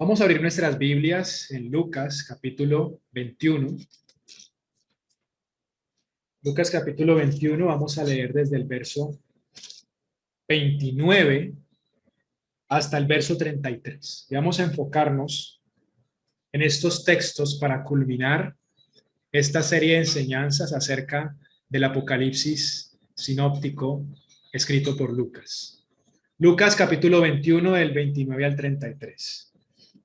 Vamos a abrir nuestras Biblias en Lucas capítulo 21. Lucas capítulo 21, vamos a leer desde el verso 29 hasta el verso 33. Y vamos a enfocarnos en estos textos para culminar esta serie de enseñanzas acerca del Apocalipsis sinóptico escrito por Lucas. Lucas capítulo 21 del 29 al 33.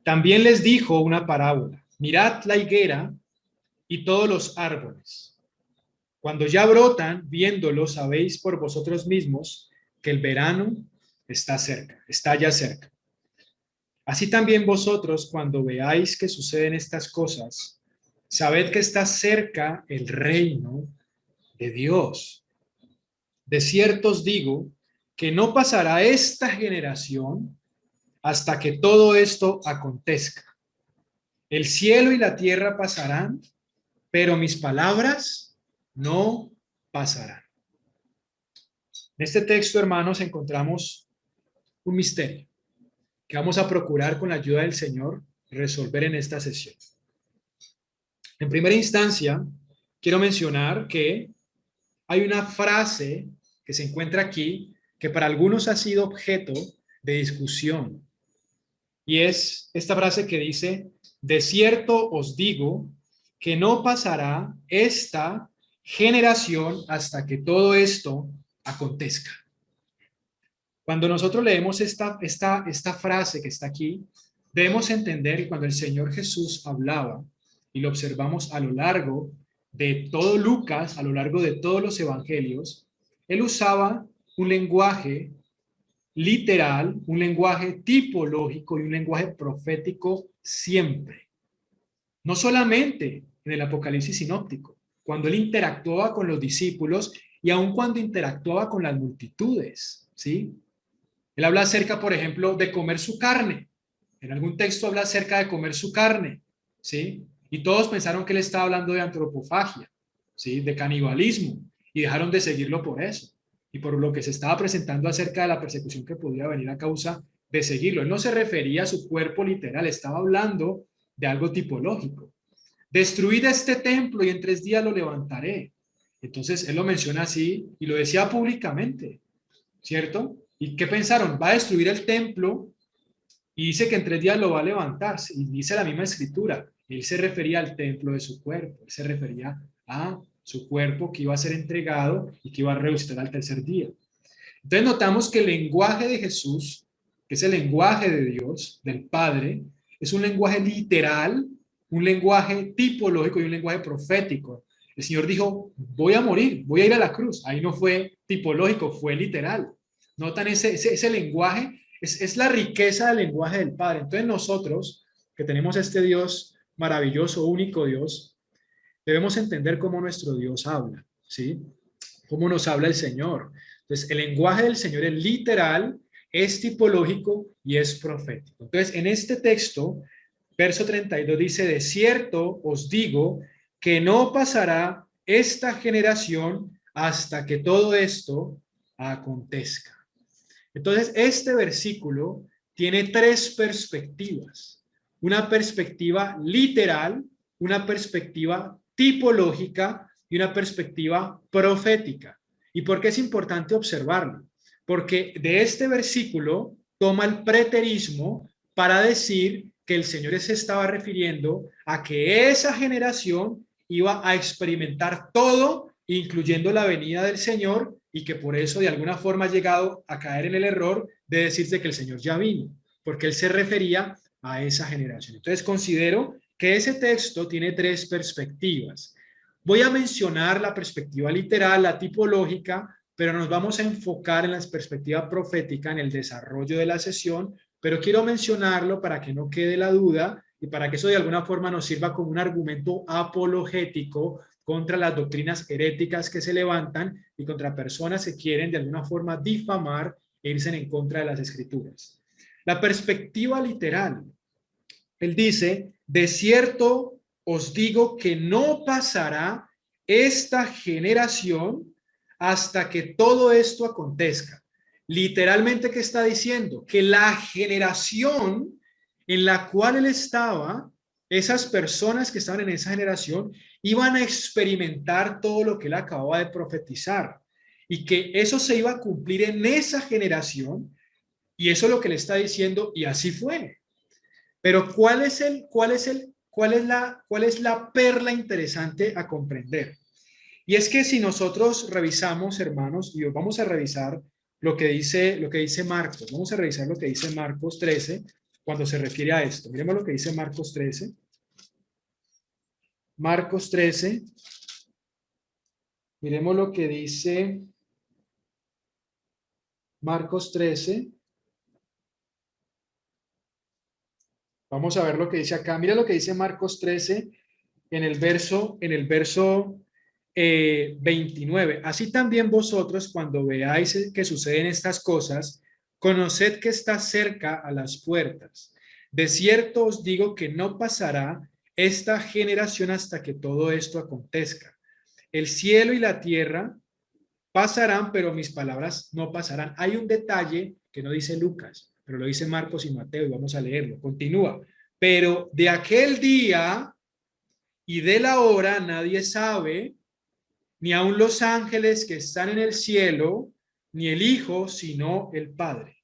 También les dijo una parábola: mirad la higuera y todos los árboles. Cuando ya brotan, viéndolo, sabéis por vosotros mismos que el verano está cerca, está ya cerca. Así también vosotros, cuando veáis que suceden estas cosas, sabed que está cerca el reino de Dios. De cierto os digo que no pasará esta generación hasta que todo esto acontezca. El cielo y la tierra pasarán, pero mis palabras no pasarán. En este texto, hermanos, encontramos un misterio que vamos a procurar con la ayuda del Señor resolver en esta sesión. En primera instancia, quiero mencionar que hay una frase que se encuentra aquí que para algunos ha sido objeto de discusión. Y es esta frase que dice: de cierto os digo que no pasará esta generación hasta que todo esto acontezca. Cuando nosotros leemos esta frase que está aquí, debemos entender que cuando el Señor Jesús hablaba, y lo observamos a lo largo de todo Lucas, a lo largo de todos los evangelios, él usaba un lenguaje literal, un lenguaje tipológico y un lenguaje profético siempre. No solamente en el Apocalipsis sinóptico, cuando él interactuaba con los discípulos y aun cuando interactuaba con las multitudes, ¿sí? Él habla acerca, por ejemplo, de comer su carne. En algún texto habla acerca de comer su carne, ¿sí? Y todos pensaron que él estaba hablando de antropofagia, ¿sí? De canibalismo, y dejaron de seguirlo por eso. Y por lo que se estaba presentando acerca de la persecución que podía venir a causa de seguirlo. Él no se refería a su cuerpo literal, estaba hablando de algo tipológico. Destruid este templo y en 3 días lo levantaré. Entonces él lo menciona así y lo decía públicamente, ¿cierto? ¿Y qué pensaron? Va a destruir el templo y dice que en 3 días lo va a levantar. Y dice la misma escritura. Él se refería al templo de su cuerpo. Él se refería a su cuerpo que iba a ser entregado y que iba a resucitar al 3er día. Entonces notamos que el lenguaje de Jesús, que es el lenguaje de Dios, del Padre, es un lenguaje literal, un lenguaje tipológico y un lenguaje profético. El Señor dijo: voy a morir, voy a ir a la cruz. Ahí no fue tipológico, fue literal. Notan ese lenguaje, es la riqueza del lenguaje del Padre. Entonces nosotros, que tenemos este Dios maravilloso, único Dios, debemos entender cómo nuestro Dios habla, ¿sí? Cómo nos habla el Señor. Entonces, el lenguaje del Señor es literal, es tipológico y es profético. Entonces, en este texto, verso 32 dice: de cierto os digo que no pasará esta generación hasta que todo esto acontezca. Entonces, este versículo tiene 3 perspectivas. Una perspectiva literal, una perspectiva tipológica y una perspectiva profética. ¿Y por qué es importante observarlo? Porque de este versículo toma el preterismo para decir que el Señor se estaba refiriendo a que esa generación iba a experimentar todo, incluyendo la venida del Señor, y que por eso de alguna forma ha llegado a caer en el error de decirse que el Señor ya vino, porque él se refería a esa generación. Entonces considero que ese texto tiene 3 perspectivas. Voy a mencionar la perspectiva literal, la tipológica, pero nos vamos a enfocar en la perspectiva profética en el desarrollo de la sesión, pero quiero mencionarlo para que no quede la duda y para que eso de alguna forma nos sirva como un argumento apologético contra las doctrinas heréticas que se levantan y contra personas que quieren de alguna forma difamar e irse en contra de las escrituras. La perspectiva literal, él dice: de cierto os digo que no pasará esta generación hasta que todo esto acontezca. Literalmente, ¿qué está diciendo? Que la generación en la cual él estaba, esas personas que estaban en esa generación iban a experimentar todo lo que él acababa de profetizar y que eso se iba a cumplir en esa generación, y eso es lo que le está diciendo, y así fue. Pero cuál es la perla interesante a comprender? Y es que si nosotros revisamos, hermanos, y vamos a revisar lo que dice Marcos, vamos a revisar lo que dice Marcos 13 cuando se refiere a esto. Miremos lo que dice Marcos 13. Marcos 13. Miremos lo que dice Marcos 13. Vamos a ver lo que dice acá. Mira lo que dice Marcos 13 en el verso 29. Así también vosotros, cuando veáis que suceden estas cosas, conoced que está cerca a las puertas. De cierto os digo que no pasará esta generación hasta que todo esto acontezca. El cielo y la tierra pasarán, pero mis palabras no pasarán. Hay un detalle que no dice Lucas, pero lo dice Marcos y Mateo, y vamos a leerlo. Continúa. Pero de aquel día y de la hora nadie sabe, ni aun los ángeles que están en el cielo, ni el Hijo, sino el Padre.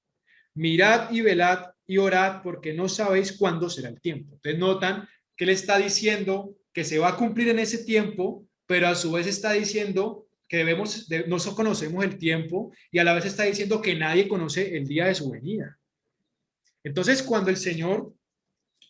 Mirad y velad y orad, porque no sabéis cuándo será el tiempo. Entonces notan que él está diciendo que se va a cumplir en ese tiempo, pero a su vez está diciendo que no conocemos el tiempo, y a la vez está diciendo que nadie conoce el día de su venida. Entonces, cuando el Señor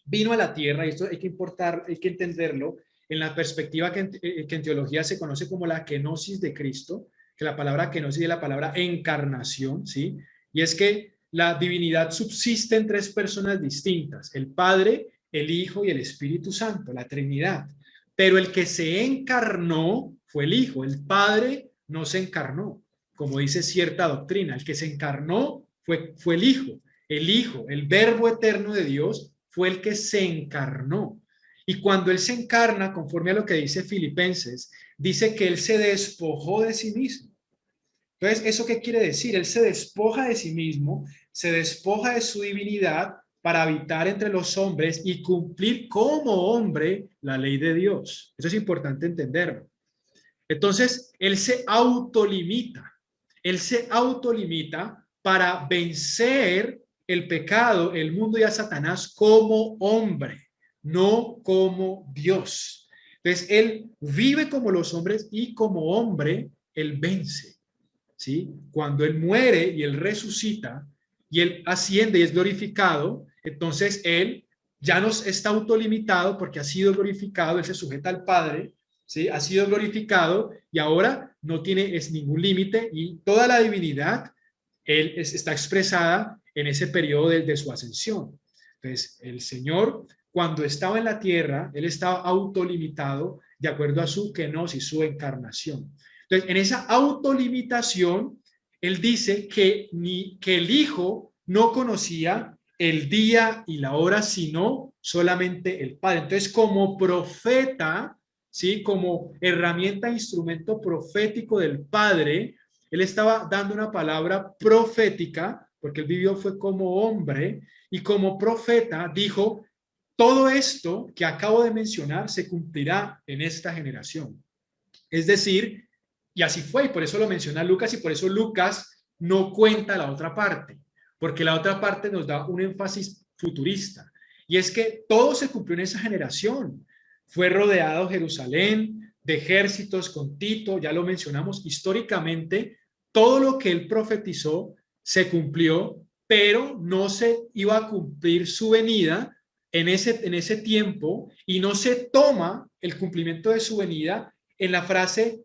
vino a la tierra, y esto hay que entenderlo en la perspectiva que en teología se conoce como la kenosis de Cristo, que la palabra kenosis es la palabra encarnación, ¿sí? Y es que la divinidad subsiste en tres personas distintas: el Padre, el Hijo y el Espíritu Santo, la Trinidad. Pero el que se encarnó fue el Hijo. El Padre no se encarnó, como dice cierta doctrina. El que se encarnó fue el Hijo. El Hijo, el Verbo eterno de Dios, fue el que se encarnó. Y cuando él se encarna, conforme a lo que dice Filipenses, dice que él se despojó de sí mismo. Entonces, ¿eso qué quiere decir? Él se despoja de sí mismo, se despoja de su divinidad para habitar entre los hombres y cumplir como hombre la ley de Dios. Eso es importante entenderlo. Entonces, él se autolimita para vencer el pecado, el mundo y a Satanás como hombre, no como Dios. Entonces, él vive como los hombres y como hombre, él vence. ¿Sí? Cuando él muere y él resucita y él asciende y es glorificado, entonces él ya no está autolimitado porque ha sido glorificado, él se sujeta al Padre, ¿sí? Ha sido glorificado y ahora no tiene ningún límite, y toda la divinidad está expresada en ese periodo de su ascensión. Entonces, el Señor, cuando estaba en la tierra, él estaba autolimitado de acuerdo a su kenosis, su encarnación. Entonces, en esa autolimitación, él dice que el Hijo no conocía el día y la hora, sino solamente el Padre. Entonces, como profeta, ¿sí? Como herramienta, instrumento profético del Padre, él estaba dando una palabra profética, porque él vivió fue como hombre, y como profeta dijo: todo esto que acabo de mencionar se cumplirá en esta generación. Es decir, y así fue, y por eso lo menciona Lucas, y por eso Lucas no cuenta la otra parte, porque la otra parte nos da un énfasis futurista, y es que todo se cumplió en esa generación. Fue rodeado Jerusalén de ejércitos con Tito, ya lo mencionamos, históricamente todo lo que él profetizó se cumplió, pero no se iba a cumplir su venida en ese tiempo, y no se toma el cumplimiento de su venida en la frase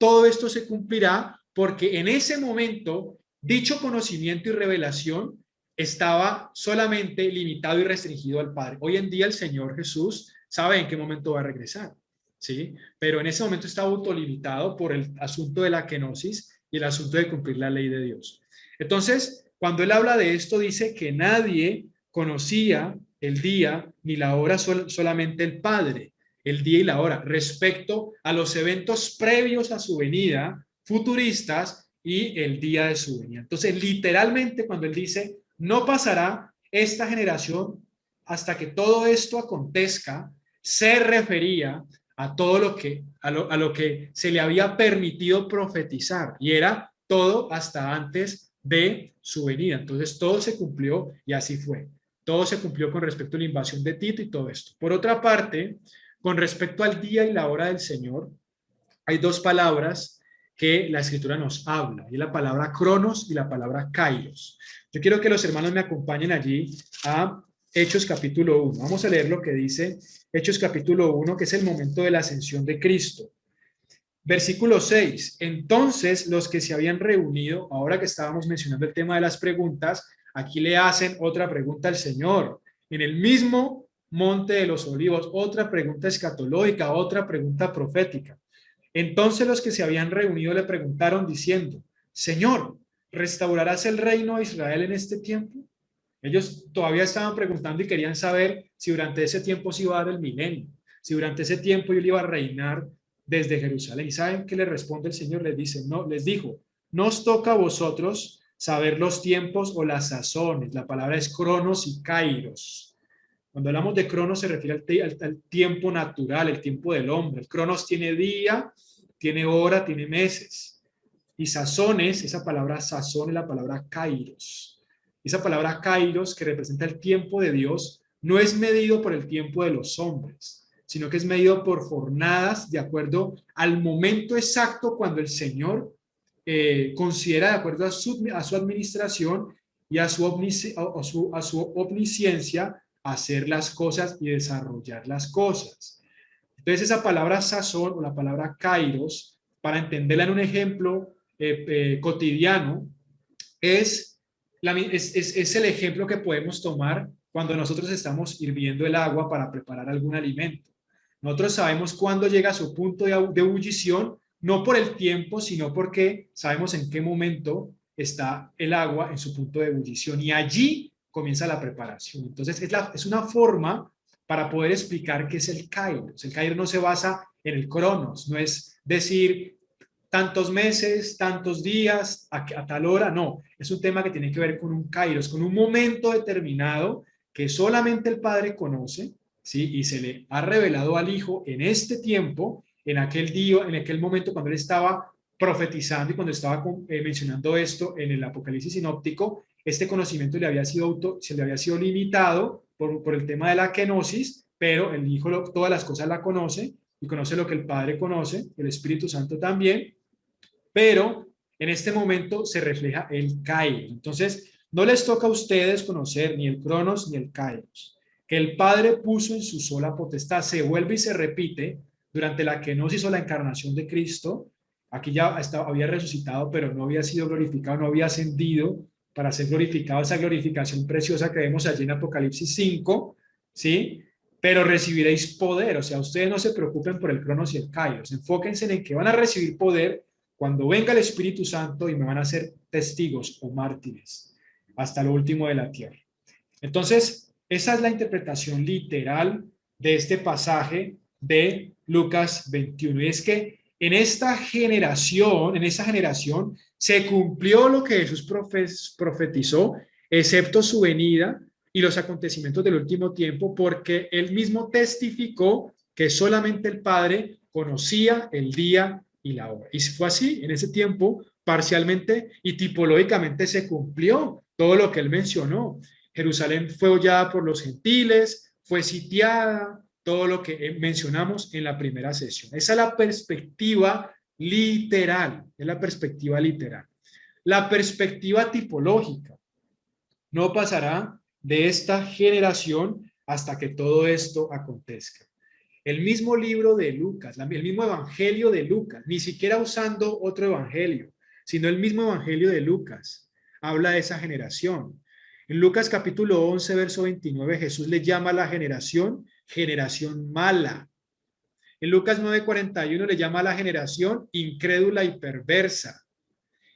todo esto se cumplirá, porque en ese momento dicho conocimiento y revelación estaba solamente limitado y restringido al Padre. Hoy en día el Señor Jesús sabe en qué momento va a regresar, ¿sí? Pero en ese momento está autolimitado por el asunto de la kenosis y el asunto de cumplir la ley de Dios. Entonces, cuando él habla de esto, dice que nadie conocía el día ni la hora, solamente el Padre, el día y la hora, respecto a los eventos previos a su venida, futuristas, y el día de su venida. Entonces, literalmente, cuando él dice, no pasará esta generación hasta que todo esto acontezca, se refería a todo a lo que se le había permitido profetizar, y era todo hasta antes de su venida. Entonces todo se cumplió y así fue. Todo se cumplió con respecto a la invasión de Tito y todo esto. Por otra parte, con respecto al día y la hora del Señor, hay dos palabras que la escritura nos habla, y la palabra cronos y la palabra kairos. Yo quiero que los hermanos me acompañen allí a Hechos capítulo 1. Vamos a leer lo que dice Hechos capítulo 1, que es el momento de la ascensión de Cristo. Versículo 6. Entonces los que se habían reunido, ahora que estábamos mencionando el tema de las preguntas, aquí le hacen otra pregunta al Señor. En el mismo monte de los olivos, otra pregunta escatológica, otra pregunta profética. Entonces los que se habían reunido le preguntaron diciendo, Señor, ¿restaurarás el reino de Israel en este tiempo? Ellos todavía estaban preguntando y querían saber si durante ese tiempo se iba a dar el milenio, si durante ese tiempo él iba a reinar desde Jerusalén. ¿Y saben qué le responde el Señor? Les dice, no, les dijo, no os toca a vosotros saber los tiempos o las sazones. La palabra es cronos y kairos. Cuando hablamos de cronos se refiere al tiempo natural, el tiempo del hombre. El cronos tiene día, tiene hora, tiene meses. Y sazones, esa palabra sazón es la palabra kairos. Esa palabra kairos, que representa el tiempo de Dios, no es medido por el tiempo de los hombres, sino que es medido por jornadas de acuerdo al momento exacto cuando el Señor considera, de acuerdo a su administración y a su omnisciencia, hacer las cosas y desarrollar las cosas. Entonces esa palabra sazón o la palabra kairos, para entenderla en un ejemplo cotidiano, es el ejemplo que podemos tomar cuando nosotros estamos hirviendo el agua para preparar algún alimento. Nosotros sabemos cuándo llega a su punto de ebullición, no por el tiempo, sino porque sabemos en qué momento está el agua en su punto de ebullición, y allí comienza la preparación. Entonces es una forma para poder explicar qué es el kairos. El kairos no se basa en el cronos, no es decir tantos meses, tantos días, a tal hora, no. Es un tema que tiene que ver con un kairos, con un momento determinado que solamente el Padre conoce, ¿sí? Y se le ha revelado al Hijo en este tiempo, en aquel día, en aquel momento cuando él estaba profetizando y cuando estaba mencionando esto en el Apocalipsis sinóptico. Este conocimiento se le había sido limitado por el tema de la kenosis, pero el Hijo todas las cosas la conoce y conoce lo que el Padre conoce, el Espíritu Santo también, pero en este momento se refleja el kairos. Entonces, no les toca a ustedes conocer ni el cronos ni el kairos, que el Padre puso en su sola potestad. Se vuelve y se repite durante la kenosis o la encarnación de Cristo. Aquí ya había resucitado, pero no había sido glorificado, no había ascendido para ser glorificado, esa glorificación preciosa que vemos allí en Apocalipsis 5, ¿sí? Pero recibiréis poder. O sea, ustedes no se preocupen por el cronos y el kairos, enfóquense en que van a recibir poder cuando venga el Espíritu Santo y me van a hacer testigos o mártires hasta lo último de la tierra. Entonces, esa es la interpretación literal de este pasaje de Lucas 21. Y es que en esa generación, se cumplió lo que Jesús profetizó, excepto su venida y los acontecimientos del último tiempo, porque él mismo testificó que solamente el Padre conocía el día y la hora. Y fue así, en ese tiempo, parcialmente y tipológicamente se cumplió todo lo que él mencionó. Jerusalén fue hollada por los gentiles, fue sitiada, todo lo que mencionamos en la primera sesión. Esa es la perspectiva literal, es la perspectiva literal. La perspectiva tipológica no pasará de esta generación hasta que todo esto acontezca. El mismo libro de Lucas, el mismo evangelio de Lucas, ni siquiera usando otro evangelio, sino el mismo evangelio de Lucas, habla de esa generación. En Lucas capítulo 11, verso 29, Jesús le llama a la generación mala. En Lucas 9:41 le llama a la generación incrédula y perversa.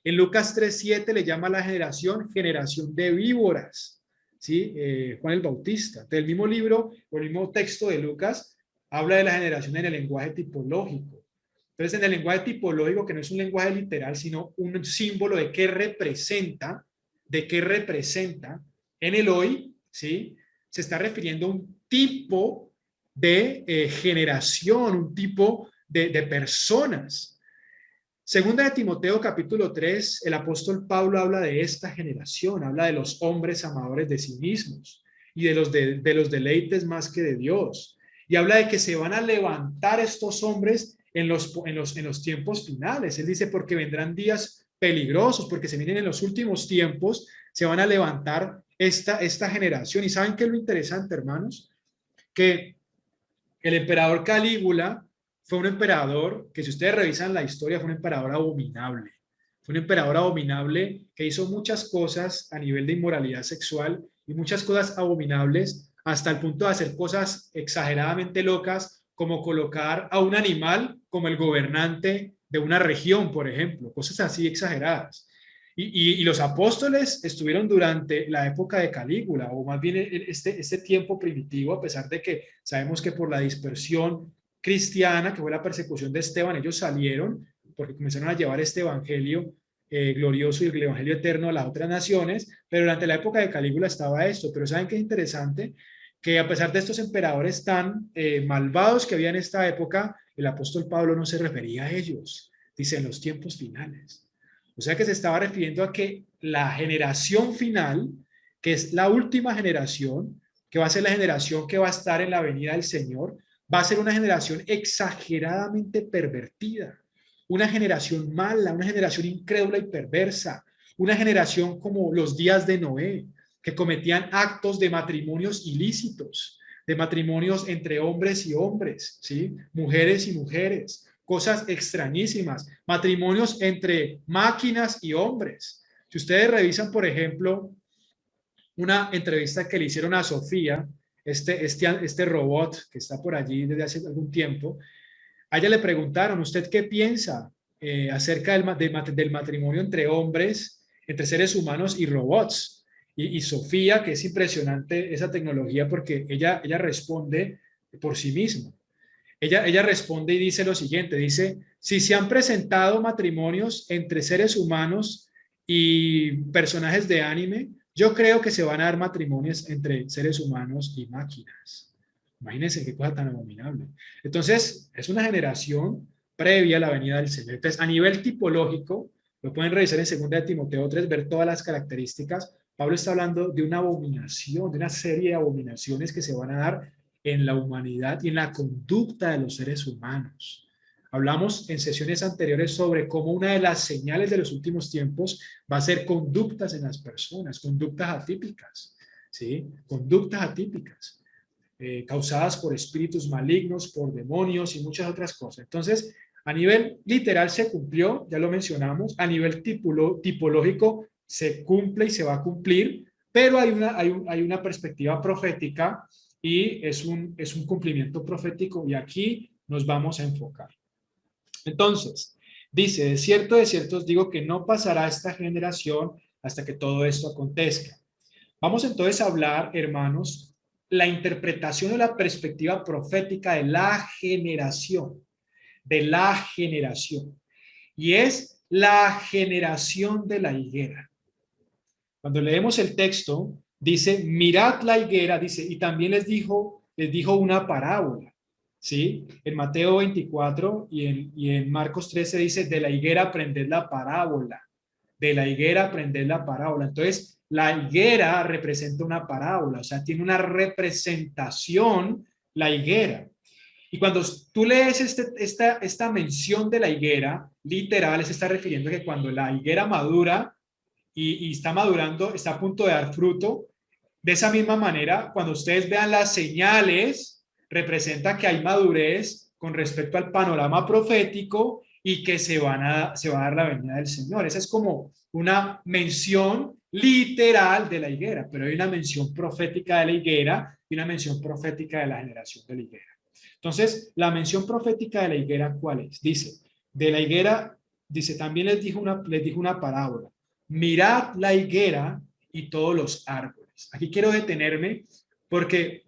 En Lucas 3:7 le llama a la generación de víboras. ¿Sí? Juan el Bautista. Del mismo libro o el mismo texto de Lucas habla de la generación en el lenguaje tipológico. Entonces, en el lenguaje tipológico, que no es un lenguaje literal, sino un símbolo de qué representa en el hoy, ¿sí? se está refiriendo a un tipo de generación, un tipo de personas. Segunda de Timoteo capítulo 3, el apóstol Pablo habla de esta generación, habla de los hombres amadores de sí mismos y de los deleites más que de Dios. Y habla de que se van a levantar estos hombres en los tiempos finales. Él dice, porque vendrán días peligrosos, porque se vienen en los últimos tiempos, se van a levantar esta generación. ¿Y saben qué es lo interesante, hermanos? Que el emperador Calígula fue un emperador que, si ustedes revisan la historia, fue un emperador abominable. Fue un emperador abominable que hizo muchas cosas a nivel de inmoralidad sexual y muchas cosas abominables hasta el punto de hacer cosas exageradamente locas, como colocar a un animal como el gobernante de una región, por ejemplo, cosas así exageradas. Y los apóstoles estuvieron durante la época de Calígula, o más bien este tiempo primitivo, a pesar de que sabemos que por la dispersión cristiana, que fue la persecución de Esteban, ellos salieron porque comenzaron a llevar este evangelio glorioso y el evangelio eterno a las otras naciones, pero durante la época de Calígula estaba esto. Pero ¿saben qué es interesante? Que a pesar de estos emperadores tan malvados que había en esta época, el apóstol Pablo no se refería a ellos, dice en los tiempos finales. O sea que se estaba refiriendo a que la generación final, que es la última generación, que va a ser la generación que va a estar en la venida del Señor, va a ser una generación exageradamente pervertida, una generación mala, una generación incrédula y perversa, una generación como los días de Noé, que cometían actos de matrimonios ilícitos, de matrimonios entre hombres y hombres, ¿sí? Mujeres y mujeres, cosas extrañísimas, matrimonios entre máquinas y hombres. Si ustedes revisan, por ejemplo, una entrevista que le hicieron a Sofía, este robot que está por allí desde hace algún tiempo, a ella le preguntaron, ¿usted qué piensa acerca del matrimonio entre hombres, entre seres humanos y robots? Y Sofía, que es impresionante esa tecnología porque ella responde por sí misma. Ella responde y dice lo siguiente, dice, si se han presentado matrimonios entre seres humanos y personajes de anime, yo creo que se van a dar matrimonios entre seres humanos y máquinas. Imagínense qué cosa tan abominable. Entonces, es una generación previa a la venida del Señor. Entonces, a nivel tipológico, lo pueden revisar en 2 de Timoteo 3, ver todas las características. Pablo está hablando de una abominación, de una serie de abominaciones que se van a dar en la humanidad y en la conducta de los seres humanos. Hablamos en sesiones anteriores sobre cómo una de las señales de los últimos tiempos va a ser conductas en las personas, conductas atípicas, ¿sí? Conductas atípicas, causadas por espíritus malignos, por demonios y muchas otras cosas. Entonces, a nivel literal se cumplió, ya lo mencionamos, a nivel tipológico se cumple y se va a cumplir, pero hay una perspectiva profética y es un cumplimiento profético y aquí nos vamos a enfocar. Entonces, dice, de cierto os digo que no pasará esta generación hasta que todo esto acontezca. Vamos entonces a hablar, hermanos, la interpretación de la perspectiva profética de la generación, y es la generación de la higuera. Cuando leemos el texto, dice, mirad la higuera, dice, y también les dijo una parábola, ¿sí? En Mateo 24 y en Marcos 13 dice, de la higuera aprended la parábola, de la higuera aprended la parábola. Entonces, la higuera representa una parábola, o sea, tiene una representación la higuera. Y cuando tú lees esta mención de la higuera, literal, se está refiriendo a que cuando la higuera madura, y está madurando, está a punto de dar fruto. De esa misma manera, cuando ustedes vean las señales, representa que hay madurez con respecto al panorama profético y que se va a dar la venida del Señor. Esa es como una mención literal de la higuera, pero hay una mención profética de la higuera y una mención profética de la generación de la higuera. Entonces, la mención profética de la higuera, ¿cuál es? Dice, de la higuera, dice, también les dijo una parábola. Mirad la higuera y todos los árboles. Aquí quiero detenerme porque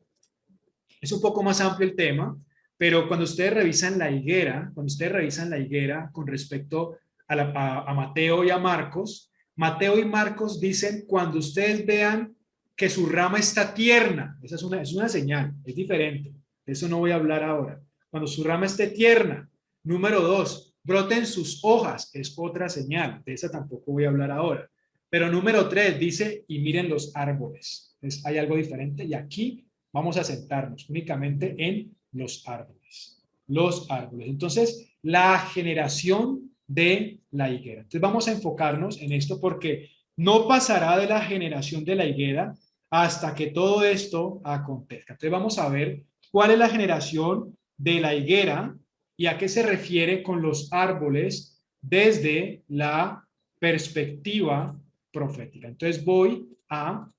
es un poco más amplio el tema, pero cuando ustedes revisan la higuera, con respecto a Mateo y a Marcos, Mateo y Marcos dicen, cuando ustedes vean que su rama está tierna. Esa es una señal, es diferente. De eso no voy a hablar ahora. Cuando su rama esté tierna. Número 2, broten sus hojas. Es otra señal. De esa tampoco voy a hablar ahora. Pero número 3 dice, y miren los árboles. Entonces, hay algo diferente y aquí vamos a centrarnos únicamente en los árboles. Los árboles. Entonces, la generación de la higuera. Entonces, vamos a enfocarnos en esto porque no pasará de la generación de la higuera hasta que todo esto acontezca. Entonces, vamos a ver cuál es la generación de la higuera y a qué se refiere con los árboles desde la perspectiva profética. Entonces voy a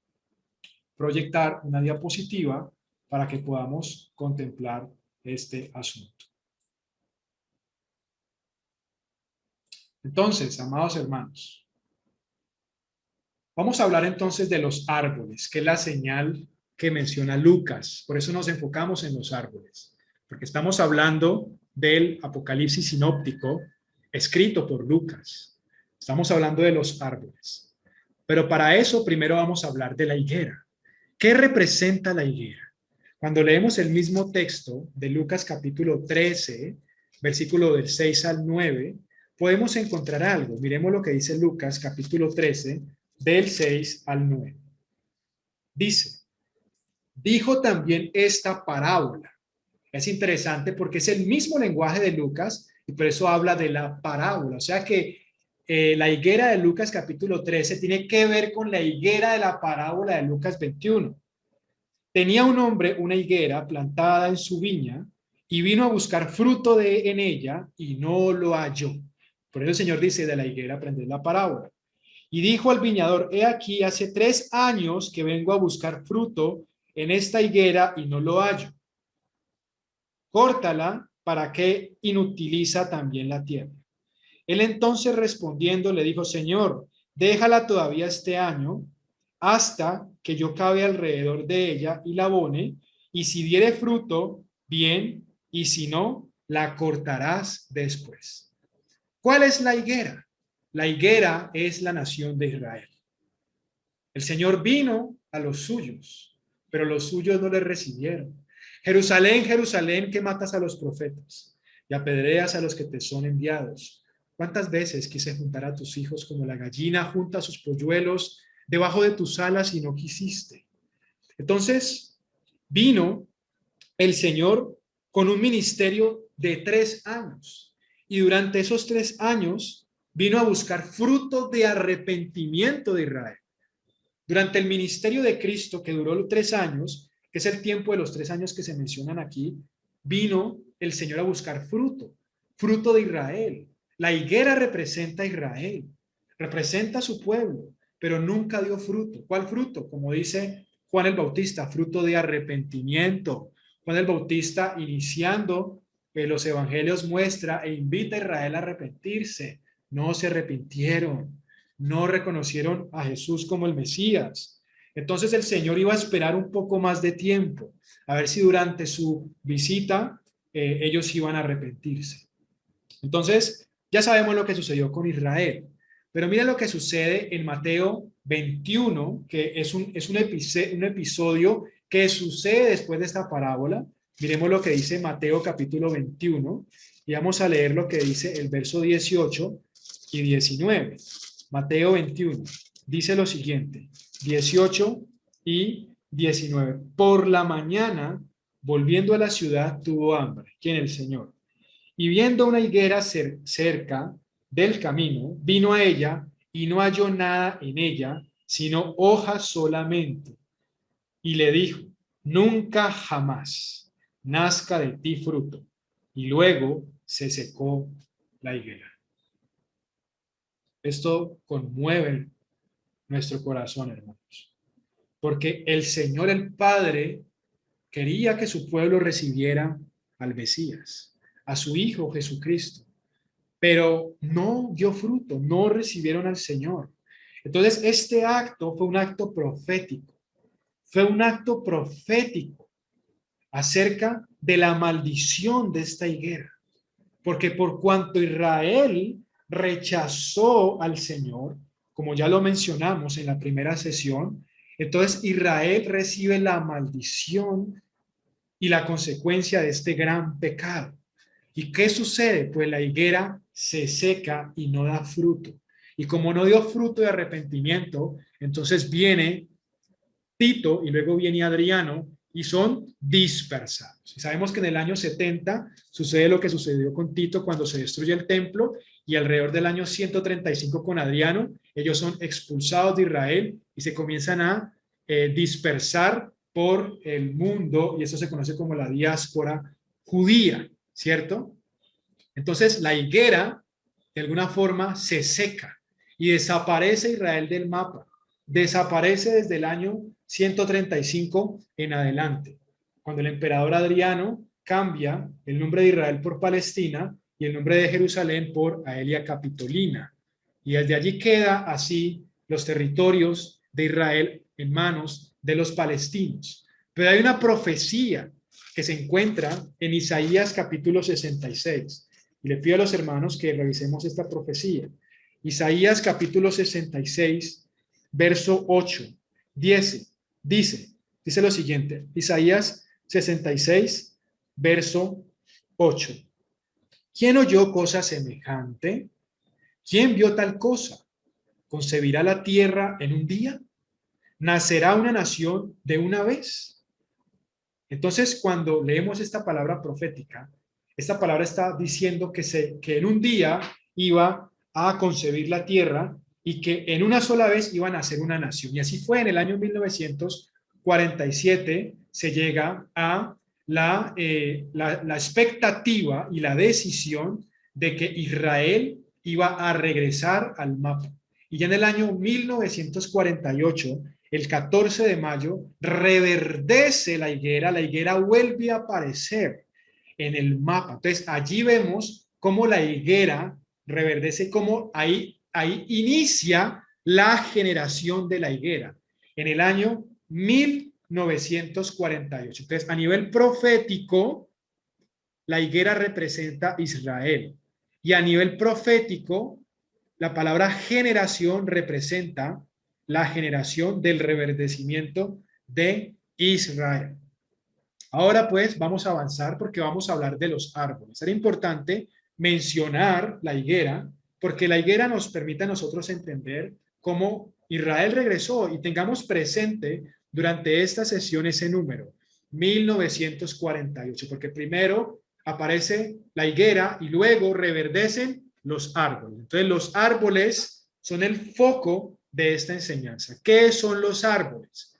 proyectar una diapositiva para que podamos contemplar este asunto. Entonces, amados hermanos, vamos a hablar entonces de los árboles, que es la señal que menciona Lucas. Por eso nos enfocamos en los árboles, porque estamos hablando del Apocalipsis sinóptico escrito por Lucas. Estamos hablando de los árboles. Pero para eso primero vamos a hablar de la higuera. ¿Qué representa la higuera? Cuando leemos el mismo texto de Lucas capítulo 13, versículo del 6 al 9, podemos encontrar algo. Miremos lo que dice Lucas capítulo 13, del 6 al 9. Dice, dijo también esta parábola. Es interesante porque es el mismo lenguaje de Lucas y por eso habla de la parábola. O sea que la higuera de Lucas capítulo 13 tiene que ver con la higuera de la parábola de Lucas 21. Tenía un hombre una higuera plantada en su viña y vino a buscar fruto en ella y no lo halló. Por eso el Señor dice, de la higuera aprended la parábola. Y dijo al viñador, he aquí, hace 3 años que vengo a buscar fruto en esta higuera y no lo hallo. Córtala para que inutiliza también la tierra. Él entonces respondiendo le dijo, Señor, déjala todavía este año hasta que yo cabe alrededor de ella y la abone, y si diere fruto, bien, y si no, la cortarás después. ¿Cuál es la higuera? La higuera es la nación de Israel. El Señor vino a los suyos, pero los suyos no le recibieron. Jerusalén, Jerusalén, que matas a los profetas y apedreas a los que te son enviados. ¿Cuántas veces quise juntar a tus hijos como la gallina junta a sus polluelos debajo de tus alas y no quisiste? Entonces vino el Señor con un ministerio de 3 años y durante esos 3 años vino a buscar fruto de arrepentimiento de Israel. Durante el ministerio de Cristo, que duró 3 años, que es el tiempo de los 3 años que se mencionan aquí, vino el Señor a buscar fruto, fruto de Israel. La higuera representa a Israel, representa a su pueblo, pero nunca dio fruto. ¿Cuál fruto? Como dice Juan el Bautista, fruto de arrepentimiento. Juan el Bautista, iniciando los evangelios, muestra e invita a Israel a arrepentirse. No se arrepintieron, no reconocieron a Jesús como el Mesías. Entonces el Señor iba a esperar un poco más de tiempo, a ver si durante su visita ellos iban a arrepentirse. Entonces, ya sabemos lo que sucedió con Israel, pero mira lo que sucede en Mateo 21, que es un episodio que sucede después de esta parábola. Miremos lo que dice Mateo capítulo 21 y vamos a leer lo que dice el verso 18 y 19. Mateo 21 dice lo siguiente, 18 y 19. Por la mañana, volviendo a la ciudad, tuvo hambre. ¿Quién? El Señor. Y viendo una higuera cerca del camino, vino a ella y no halló nada en ella, sino hojas solamente. Y le dijo, nunca jamás nazca de ti fruto. Y luego se secó la higuera. Esto conmueve nuestro corazón, hermanos, porque el Señor, el Padre, quería que su pueblo recibiera al Mesías, a su Hijo Jesucristo, pero no dio fruto, no recibieron al Señor. Entonces, este acto fue un acto profético, acerca de la maldición de esta higuera, porque por cuanto Israel rechazó al Señor, como ya lo mencionamos en la primera sesión, Entonces Israel recibe la maldición y la consecuencia de este gran pecado. ¿Y qué sucede? Pues la higuera se seca y no da fruto. Y como no dio fruto de arrepentimiento, entonces viene Tito y luego viene Adriano y son dispersados. Y sabemos que en el año 70 sucede lo que sucedió con Tito cuando se destruye el templo, y alrededor del año 135 con Adriano, ellos son expulsados de Israel y se comienzan a dispersar por el mundo, y eso se conoce como la diáspora judía, ¿cierto? Entonces la higuera de alguna forma se seca y desaparece Israel del mapa. Desaparece desde el año 135 en adelante, cuando el emperador Adriano cambia el nombre de Israel por Palestina y el nombre de Jerusalén por Aelia Capitolina. Y desde allí queda así los territorios de Israel en manos de los palestinos. Pero hay una profecía que se encuentra en Isaías capítulo 66. Y le pido a los hermanos que revisemos esta profecía. Isaías capítulo 66, verso 8. Dice lo siguiente. Isaías 66, verso 8. ¿Quién oyó cosa semejante? ¿Quién vio tal cosa? ¿Concebirá la tierra en un día? ¿Nacerá una nación de una vez? Entonces, cuando leemos esta palabra profética, esta palabra está diciendo que en un día iba a concebir la tierra y que en una sola vez iban a ser una nación. Y así fue. En el año 1947 se llega a la expectativa y la decisión de que Israel iba a regresar al mapa. Y ya en el año 1948, el 14 de mayo, reverdece la higuera vuelve a aparecer en el mapa. Entonces, allí vemos cómo la higuera reverdece, cómo ahí inicia la generación de la higuera, en el año 1948. Entonces, a nivel profético, la higuera representa Israel. Y a nivel profético, la palabra generación representa la generación del reverdecimiento de Israel. Ahora pues vamos a avanzar porque vamos a hablar de los árboles. Era importante mencionar la higuera porque la higuera nos permite a nosotros entender cómo Israel regresó, y tengamos presente durante esta sesión ese número, 1948, porque primero aparece la higuera y luego reverdecen los árboles. Entonces los árboles son el foco de esta enseñanza. ¿Qué son los árboles?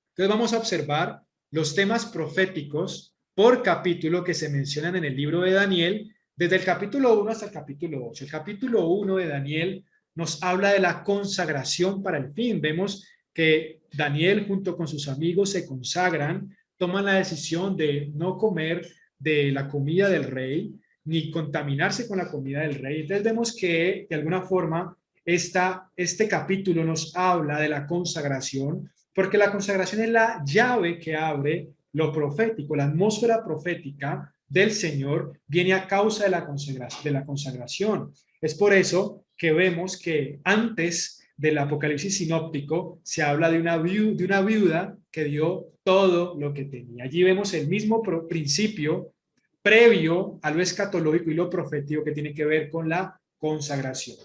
Entonces vamos a observar los temas proféticos por capítulo que se mencionan en el libro de Daniel, desde el capítulo 1 hasta el capítulo 8. El capítulo 1 de Daniel nos habla de la consagración para el fin. Vemos que Daniel junto con sus amigos se consagran, toman la decisión de no comer de la comida del rey, ni contaminarse con la comida del rey. Entonces vemos que de alguna forma este capítulo nos habla de la consagración, porque la consagración es la llave que abre lo profético. La atmósfera profética del Señor viene a causa de la consagración. Es por eso que vemos que antes del Apocalipsis sinóptico se habla de una viuda que dio todo lo que tenía. Allí vemos el mismo principio previo a lo escatológico y lo profético que tiene que ver con la consagración.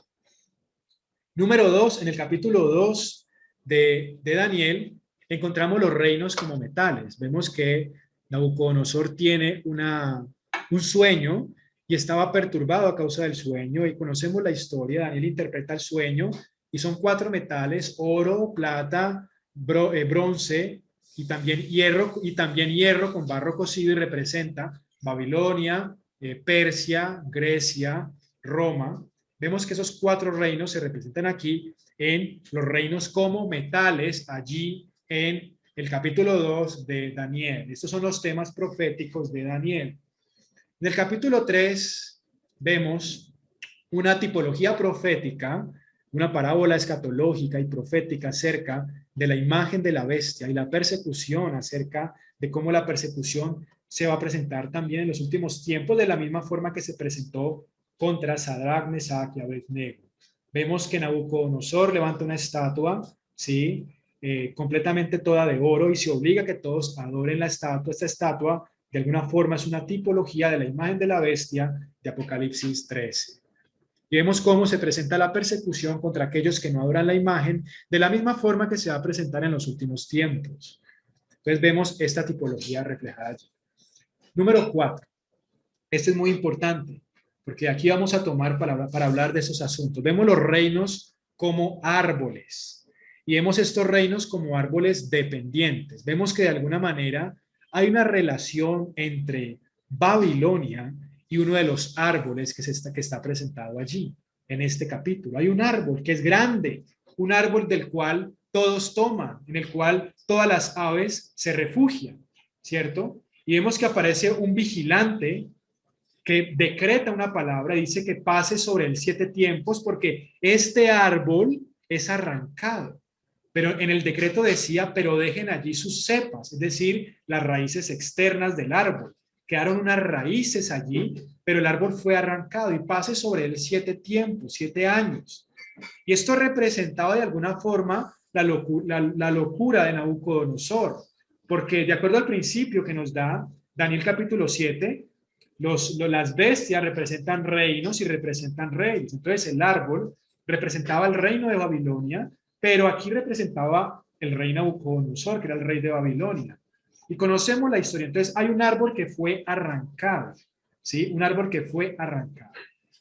Número 2, en el capítulo 2 de Daniel, encontramos los reinos como metales. Vemos que Nabucodonosor tiene un sueño y estaba perturbado a causa del sueño, y conocemos la historia. Daniel interpreta el sueño y son 4 metales: oro, plata, bronce y también hierro con barro cocido, y representa Babilonia, Persia, Grecia, Roma. Vemos que esos 4 reinos se representan aquí en los reinos como metales, allí en el capítulo 2 de Daniel. Estos son los temas proféticos de Daniel. En el capítulo 3 vemos una tipología profética, una parábola escatológica y profética acerca de la imagen de la bestia y la persecución, acerca de cómo la persecución se va a presentar también en los últimos tiempos de la misma forma que se presentó contra Sadrach, Mesach y Abednego. Vemos que Nabucodonosor levanta una estatua, ¿sí? completamente toda de oro y se obliga a que todos adoren la estatua. Esta estatua de alguna forma es una tipología de la imagen de la bestia de Apocalipsis 13. Y vemos cómo se presenta la persecución contra aquellos que no adoran la imagen, de la misma forma que se va a presentar en los últimos tiempos. Entonces vemos esta tipología reflejada allí. Número 4. Este es muy importante, porque aquí vamos a tomar para hablar de esos asuntos. Vemos los reinos como árboles, y vemos estos reinos como árboles dependientes. Vemos que de alguna manera hay una relación entre Babilonia y uno de los árboles que está presentado allí, en este capítulo. Hay un árbol que es grande, un árbol del cual todos toman, en el cual todas las aves se refugian, ¿cierto? Y vemos que aparece un vigilante que decreta una palabra, dice que pase sobre el 7 tiempos porque este árbol es arrancado. Pero en el decreto decía, pero dejen allí sus cepas, es decir, las raíces externas del árbol. Quedaron unas raíces allí, pero el árbol fue arrancado y pase sobre el 7 tiempos, 7 años. Y esto representaba de alguna forma la locura de Nabucodonosor, porque de acuerdo al principio que nos da Daniel capítulo 7, las bestias representan reinos y representan reyes. Entonces el árbol representaba el reino de Babilonia, pero aquí representaba el rey Nabucodonosor, que era el rey de Babilonia. Y conocemos la historia. Entonces hay un árbol que fue arrancado, ¿sí? Un árbol que fue arrancado.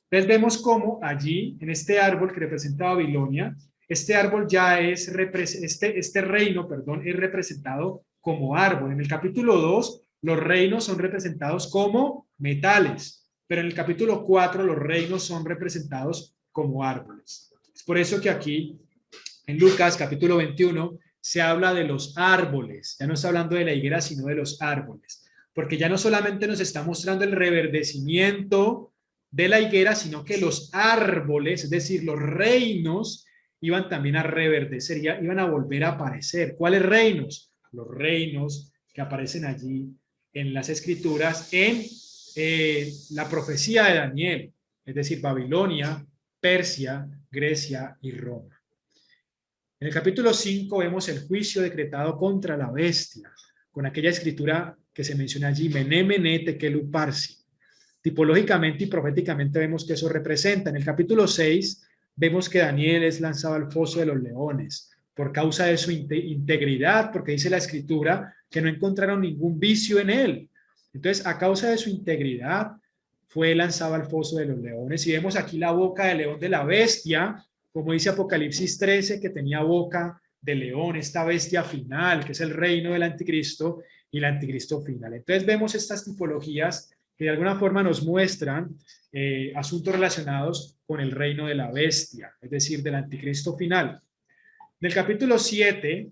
Entonces vemos cómo allí, en este árbol que representa Babilonia, este árbol ya es, este reino, perdón, es representado como árbol. En el capítulo 2, los reinos son representados como metales, pero en el capítulo 4 los reinos son representados como árboles. Es por eso que aquí, en Lucas capítulo 21, se habla de los árboles. Ya no está hablando de la higuera, sino de los árboles. Porque ya no solamente nos está mostrando el reverdecimiento de la higuera, sino que los árboles, es decir, los reinos, iban también a reverdecer, iban a volver a aparecer. ¿Cuáles reinos? Los reinos que aparecen allí en las escrituras, en la profecía de Daniel, es decir, Babilonia, Persia, Grecia y Roma. En el capítulo 5 vemos el juicio decretado contra la bestia, con aquella escritura que se menciona allí, Mené, Mené, Tekel, Uparsi. Tipológicamente y proféticamente vemos que eso representa. En el capítulo 6 vemos que Daniel es lanzado al foso de los leones por causa de su integridad, porque dice la escritura que no encontraron ningún vicio en él. Entonces, a causa de su integridad, fue lanzado al foso de los leones. Y vemos aquí la boca del león de la bestia, como dice Apocalipsis 13, que tenía boca de león, esta bestia final, que es el reino del anticristo y el anticristo final. Entonces vemos estas tipologías que de alguna forma nos muestran asuntos relacionados con el reino de la bestia, es decir, del anticristo final. En el capítulo 7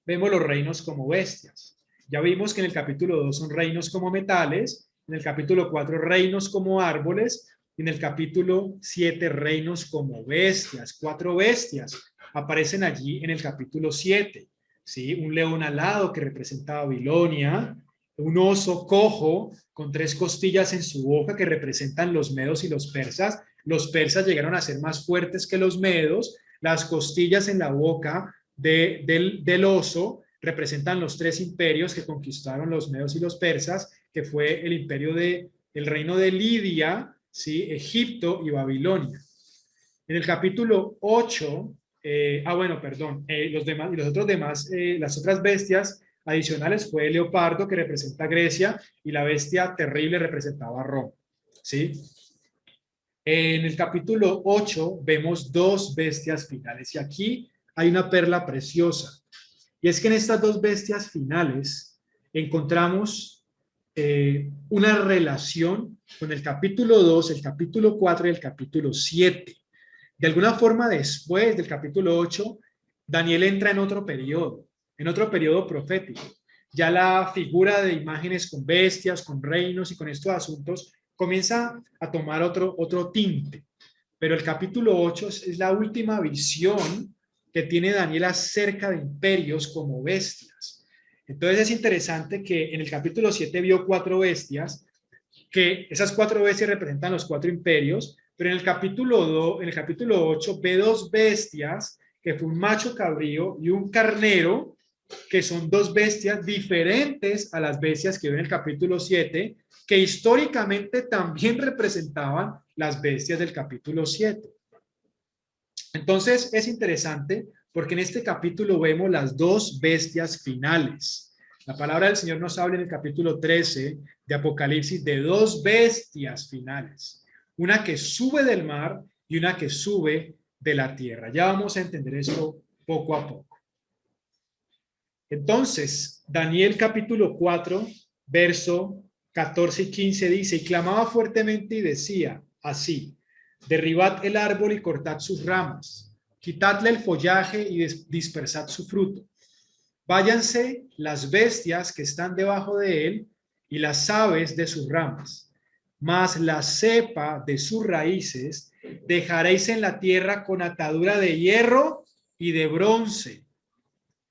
vemos los reinos como bestias. Ya vimos que en el capítulo 2 son reinos como metales, en el capítulo 4 reinos como árboles, y en el capítulo 7 reinos como bestias. 4 bestias aparecen allí en el capítulo 7. ¿Sí? Un león alado que representa a Babilonia, un oso cojo con 3 costillas en su boca que representan los medos y los persas. Los persas llegaron a ser más fuertes que los medos. Las costillas en la boca del oso representan los 3 imperios que conquistaron los medos y los persas, que fue el imperio el reino de Lidia, ¿sí? Egipto y Babilonia. En el capítulo 8, los demás y los otros demás, las otras bestias adicionales fue el leopardo que representa Grecia y la bestia terrible representaba a Roma, ¿sí? En el capítulo 8 vemos 2 bestias finales y aquí hay una perla preciosa. Y es que en estas 2 bestias finales encontramos una relación con el capítulo 2, el capítulo 4 y el capítulo 7. De alguna forma, después del capítulo 8, Daniel entra en otro periodo profético. Ya la figura de imágenes con bestias, con reinos y con estos asuntos comienza a tomar otro tinte. Pero el capítulo 8 es la última visión que tiene Daniel acerca de imperios como bestias. Entonces es interesante que en el capítulo 7 vio 4 bestias, que esas 4 bestias representan los 4 imperios, pero en el capítulo 8 ve 2 bestias que fue un macho cabrío y un carnero, que son dos bestias diferentes a las bestias que ven en el capítulo 7, que históricamente también representaban las bestias del capítulo 7. Entonces es interesante porque en este capítulo vemos las dos bestias finales. La palabra del Señor nos habla en el capítulo 13 de Apocalipsis de dos bestias finales, una que sube del mar y una que sube de la tierra. Ya vamos a entender esto poco a poco. Entonces, Daniel capítulo 4, verso 14 y 15 dice, y clamaba fuertemente y decía así, derribad el árbol y cortad sus ramas, quitadle el follaje y dispersad su fruto. Váyanse las bestias que están debajo de él y las aves de sus ramas, mas la cepa de sus raíces dejaréis en la tierra con atadura de hierro y de bronce.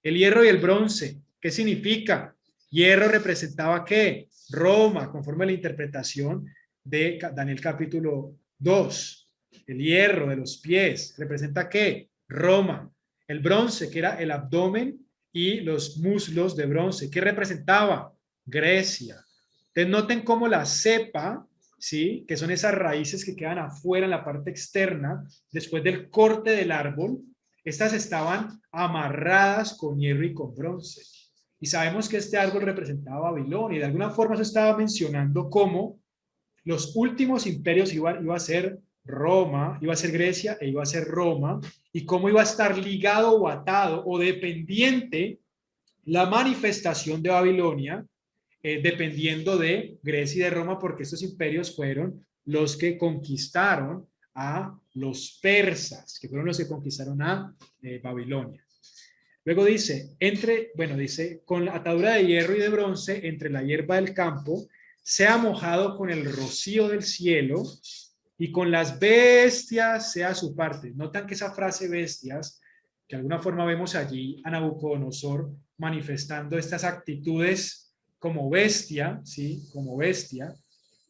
El hierro y el bronce, ¿qué significa? Hierro representaba ¿qué? Roma, conforme a la interpretación de Daniel capítulo 2. El hierro de los pies representa ¿qué? Roma. El bronce, que era el abdomen y los muslos de bronce, ¿qué representaba? Grecia. Entonces noten cómo la cepa, ¿sí? Que son esas raíces que quedan afuera en la parte externa después del corte del árbol. Estas estaban amarradas con hierro y con bronce. Y sabemos que este árbol representaba a Babilonia y de alguna forma se estaba mencionando cómo los últimos imperios iba a ser Roma, iba a ser Grecia e iba a ser Roma, y cómo iba a estar ligado o atado o dependiente la manifestación de Babilonia, dependiendo de Grecia y de Roma, porque estos imperios fueron los que conquistaron a los persas, que fueron los que conquistaron a Babilonia. Luego dice, dice, con la atadura de hierro y de bronce entre la hierba del campo, sea mojado con el rocío del cielo y con las bestias sea su parte. Notan que esa frase bestias, que de alguna forma vemos allí a Nabucodonosor manifestando estas actitudes como bestia, ¿sí? Como bestia,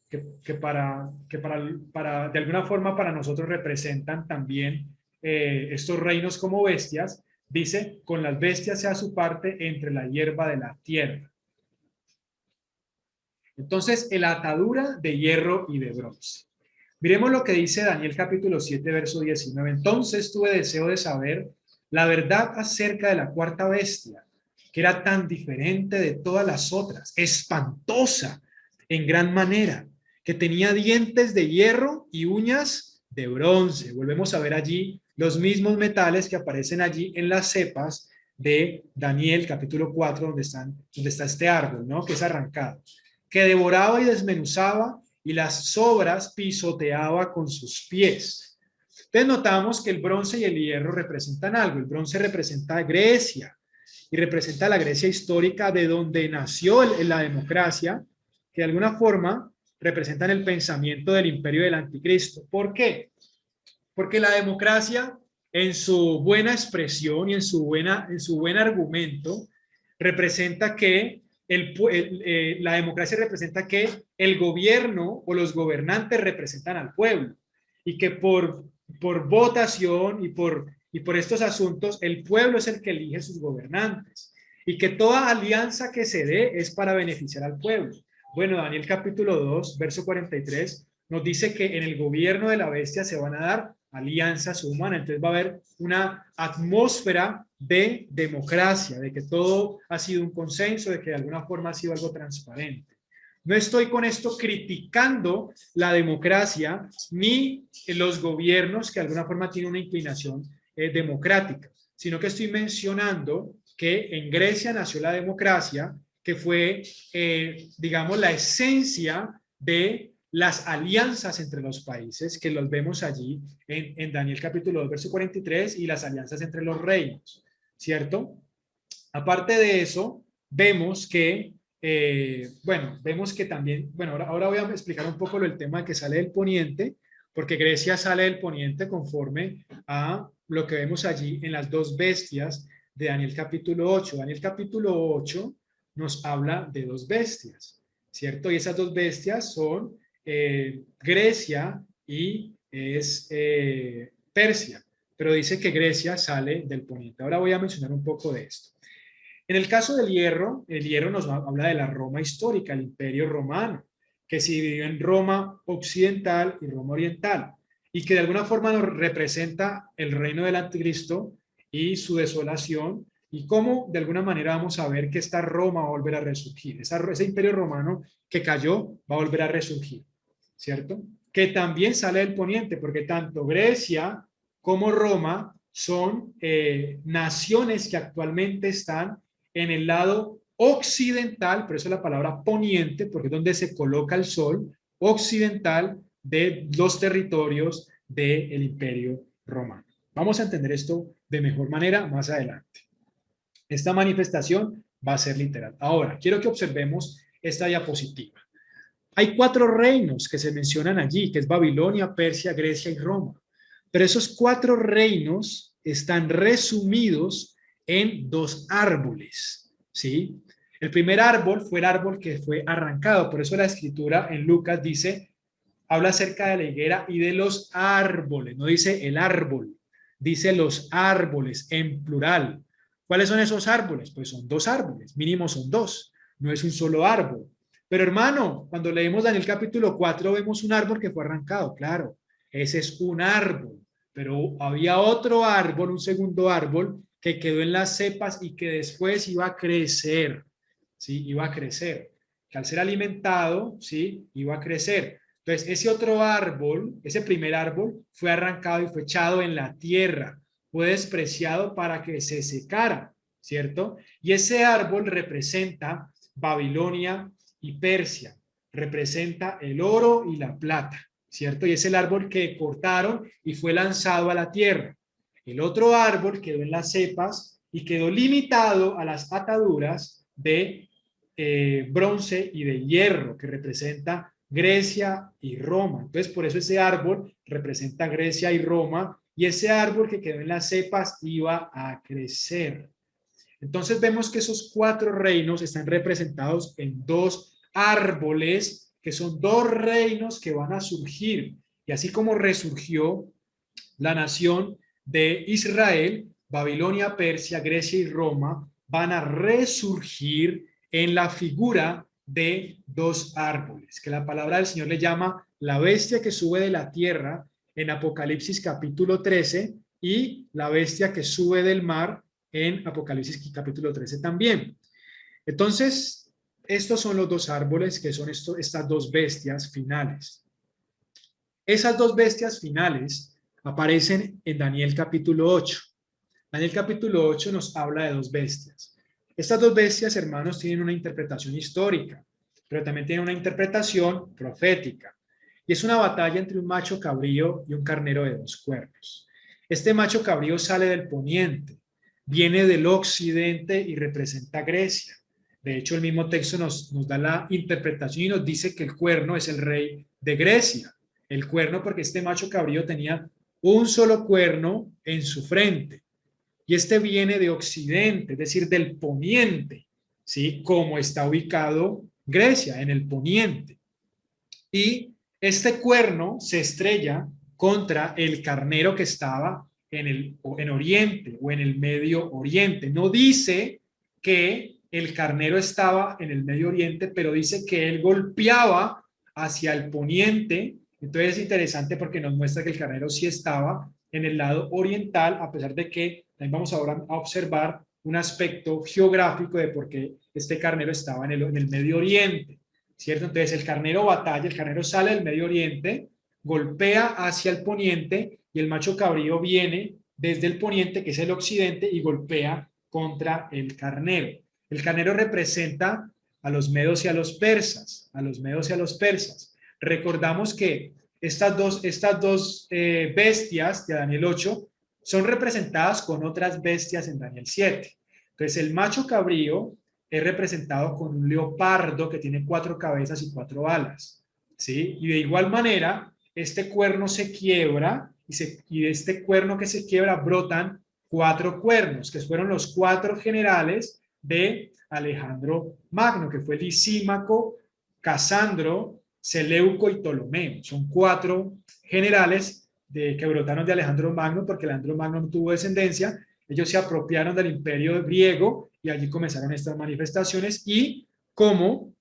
que de alguna forma para nosotros representan también estos reinos como bestias, dice, con las bestias sea su parte entre la hierba de la tierra. Entonces, la atadura de hierro y de bronce. Miremos lo que dice Daniel capítulo 7, verso 19. Entonces tuve deseo de saber la verdad acerca de la cuarta bestia, que era tan diferente de todas las otras, espantosa en gran manera, que tenía dientes de hierro y uñas de bronce. Volvemos a ver allí los mismos metales que aparecen allí en las cepas de Daniel capítulo 4, donde está este árbol, ¿no? Que es arrancado, que devoraba y desmenuzaba y las sobras pisoteaba con sus pies. Entonces notamos que el bronce y el hierro representan algo. El bronce representa a Grecia y representa la Grecia histórica de donde nació la democracia, que de alguna forma representan el pensamiento del imperio del anticristo. ¿Por qué? Porque la democracia en su buena expresión y en su buen argumento representa que la democracia representa que el gobierno o los gobernantes representan al pueblo y que por votación y por estos asuntos el pueblo es el que elige sus gobernantes y que toda alianza que se dé es para beneficiar al pueblo. Bueno, Daniel capítulo 2, verso 43 nos dice que en el gobierno de la bestia se van a dar alianzas humanas, entonces va a haber una atmósfera de democracia, de que todo ha sido un consenso, de que de alguna forma ha sido algo transparente. No estoy con esto criticando la democracia ni los gobiernos que de alguna forma tienen una inclinación democrática, sino que estoy mencionando que en Grecia nació la democracia, que fue, digamos, la esencia de las alianzas entre los países, que los vemos allí en Daniel capítulo 2, verso 43, y las alianzas entre los reinos, ¿cierto? Aparte de eso, vemos que, vemos que también, ahora voy a explicar un poco el tema que sale del poniente, porque Grecia sale del poniente conforme a lo que vemos allí en las dos bestias de Daniel capítulo 8. Daniel capítulo 8 nos habla de dos bestias, ¿cierto? Y esas dos bestias son Grecia y es Persia. pero dice que Grecia sale del poniente. Ahora voy a mencionar un poco de esto. En el caso del hierro, el hierro nos habla de la Roma histórica, el Imperio Romano, que se dividió en Roma occidental y Roma oriental, y que de alguna forma nos representa el reino del anticristo y su desolación, y cómo de alguna manera vamos a ver que esta Roma va a volver a resurgir. Ese imperio romano que cayó va a volver a resurgir, ¿cierto? Que también sale del poniente, porque tanto Grecia como Roma son naciones que actualmente están en el lado occidental, por eso la palabra poniente, porque es donde se coloca el sol, occidental de los territorios del Imperio Romano. Vamos a entender esto de mejor manera más adelante. Esta manifestación va a ser literal. Ahora, quiero que observemos esta diapositiva. Hay 4 reinos que se mencionan allí, que es Babilonia, Persia, Grecia y Roma. Pero esos 4 reinos están resumidos en 2 árboles, ¿sí? El primer árbol fue el árbol que fue arrancado, por eso la escritura en Lucas dice, habla acerca de la higuera y de los árboles, no dice el árbol, dice los árboles en plural. ¿Cuáles son esos árboles? Pues son 2 árboles, mínimo son 2, no es un solo árbol. Pero hermano, cuando leemos Daniel capítulo 4 vemos un árbol que fue arrancado, claro, ese es un árbol, pero había otro árbol, un segundo árbol que quedó en las cepas y que después iba a crecer, ¿sí? Iba a crecer, que al ser alimentado, ¿sí? Iba a crecer. Entonces, ese otro árbol, ese primer árbol, fue arrancado y fue echado en la tierra, fue despreciado para que se secara, ¿cierto? Y ese árbol representa Babilonia y Persia, representa el oro y la plata, ¿cierto? Y es el árbol que cortaron y fue lanzado a la tierra. El otro árbol quedó en las cepas y quedó limitado a las ataduras de bronce y de hierro, que representa Grecia y Roma. Entonces, por eso ese árbol representa Grecia y Roma, y ese árbol que quedó en las cepas iba a crecer. Entonces vemos que esos 4 reinos están representados en 2 árboles, que son 2 reinos que van a surgir. Y así como resurgió la nación de Israel, Babilonia, Persia, Grecia y Roma van a resurgir en la figura de 2 árboles, que la palabra del Señor le llama la bestia que sube de la tierra en Apocalipsis capítulo 13 y la bestia que sube del mar en Apocalipsis capítulo 13 también. Entonces, estos son los 2 árboles que son estas 2 bestias finales. Esas 2 bestias finales aparecen en Daniel capítulo 8. Daniel capítulo 8 nos habla de 2 bestias. Estas 2 bestias, hermanos, tienen una interpretación histórica, pero también tienen una interpretación profética. Y es una batalla entre un macho cabrío y un carnero de 2 cuernos. Este macho cabrío sale del poniente, viene del occidente y representa a Grecia. De hecho, el mismo texto nos da la interpretación y nos dice que el cuerno es el rey de Grecia. El cuerno porque este macho cabrío tenía un solo cuerno en su frente. Y este viene de occidente, es decir, del poniente, ¿sí? Como está ubicado Grecia, en el poniente. Y este cuerno se estrella contra el carnero que estaba en Oriente o en el Medio Oriente. No dice que el carnero estaba en el Medio Oriente, pero dice que él golpeaba hacia el poniente. Entonces es interesante porque nos muestra que el carnero sí estaba en el lado oriental, a pesar de que también vamos ahora a observar un aspecto geográfico de por qué este carnero estaba en el Medio Oriente, ¿cierto? Entonces el carnero batalla, el carnero sale del Medio Oriente, golpea hacia el poniente y el macho cabrío viene desde el poniente, que es el occidente, y golpea contra el carnero. El carnero representa a los medos y a los persas, a los medos y a los persas. Recordamos que estas dos bestias de Daniel 8 son representadas con otras bestias en Daniel 7. Entonces el macho cabrío es representado con un leopardo que tiene 4 cabezas y 4 alas, ¿sí? Y de igual manera, este cuerno se quiebra y de este cuerno que se quiebra brotan 4 cuernos, que fueron los 4 generales de Alejandro Magno, que fue Lisímaco, Casandro, Seleuco y Ptolomeo. Son 4 generales que brotaron de Alejandro Magno, porque Alejandro Magno no tuvo descendencia. Ellos se apropiaron del imperio griego y allí comenzaron estas manifestaciones, y como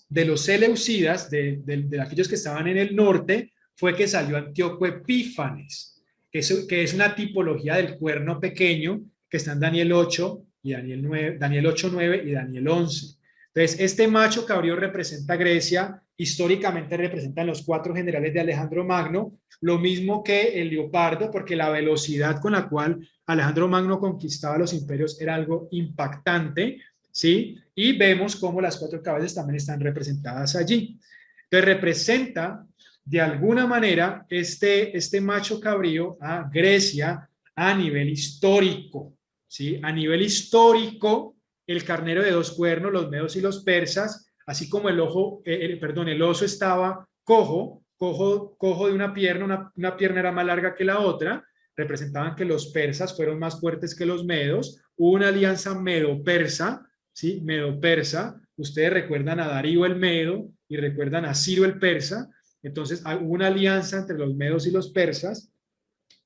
de los seleucidas, de aquellos que estaban en el norte, fue que salió Antíoco Epífanes, que es una tipología del cuerno pequeño que está en Daniel 8 y Daniel 8, 9 y Daniel 11. Entonces, este macho cabrío representa a Grecia, históricamente representan los 4 generales de Alejandro Magno, lo mismo que el leopardo, porque la velocidad con la cual Alejandro Magno conquistaba los imperios era algo impactante, ¿sí? Y vemos cómo las 4 cabezas también están representadas allí. Entonces, representa de alguna manera este macho cabrío a Grecia a nivel histórico, ¿sí? A nivel histórico, el carnero de 2 cuernos, los medos y los persas, así como el oso estaba cojo de una pierna, una pierna era más larga que la otra, representaban que los persas fueron más fuertes que los medos, hubo una alianza medo-persa, ¿sí? Medo-persa, ustedes recuerdan a Darío el Medo y recuerdan a Ciro el Persa, entonces hubo una alianza entre los medos y los persas,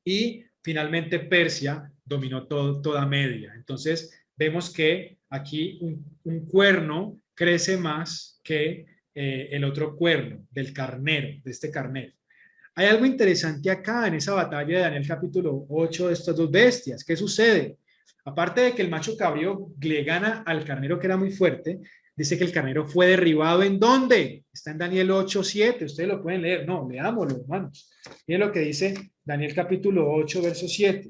y finalmente Persia dominó toda Media. Entonces vemos que aquí un cuerno crece más que el otro cuerno del carnero, de este carnero. Hay algo interesante acá en esa batalla de Daniel capítulo 8 de estas 2 bestias. ¿Qué sucede? Aparte de que el macho cabrío le gana al carnero, que era muy fuerte, dice que el carnero fue derribado. ¿En dónde? Está en Daniel 8, 7. Ustedes lo pueden leer. No, leámoslo, hermanos. Miren lo que dice Daniel capítulo 8, verso 7.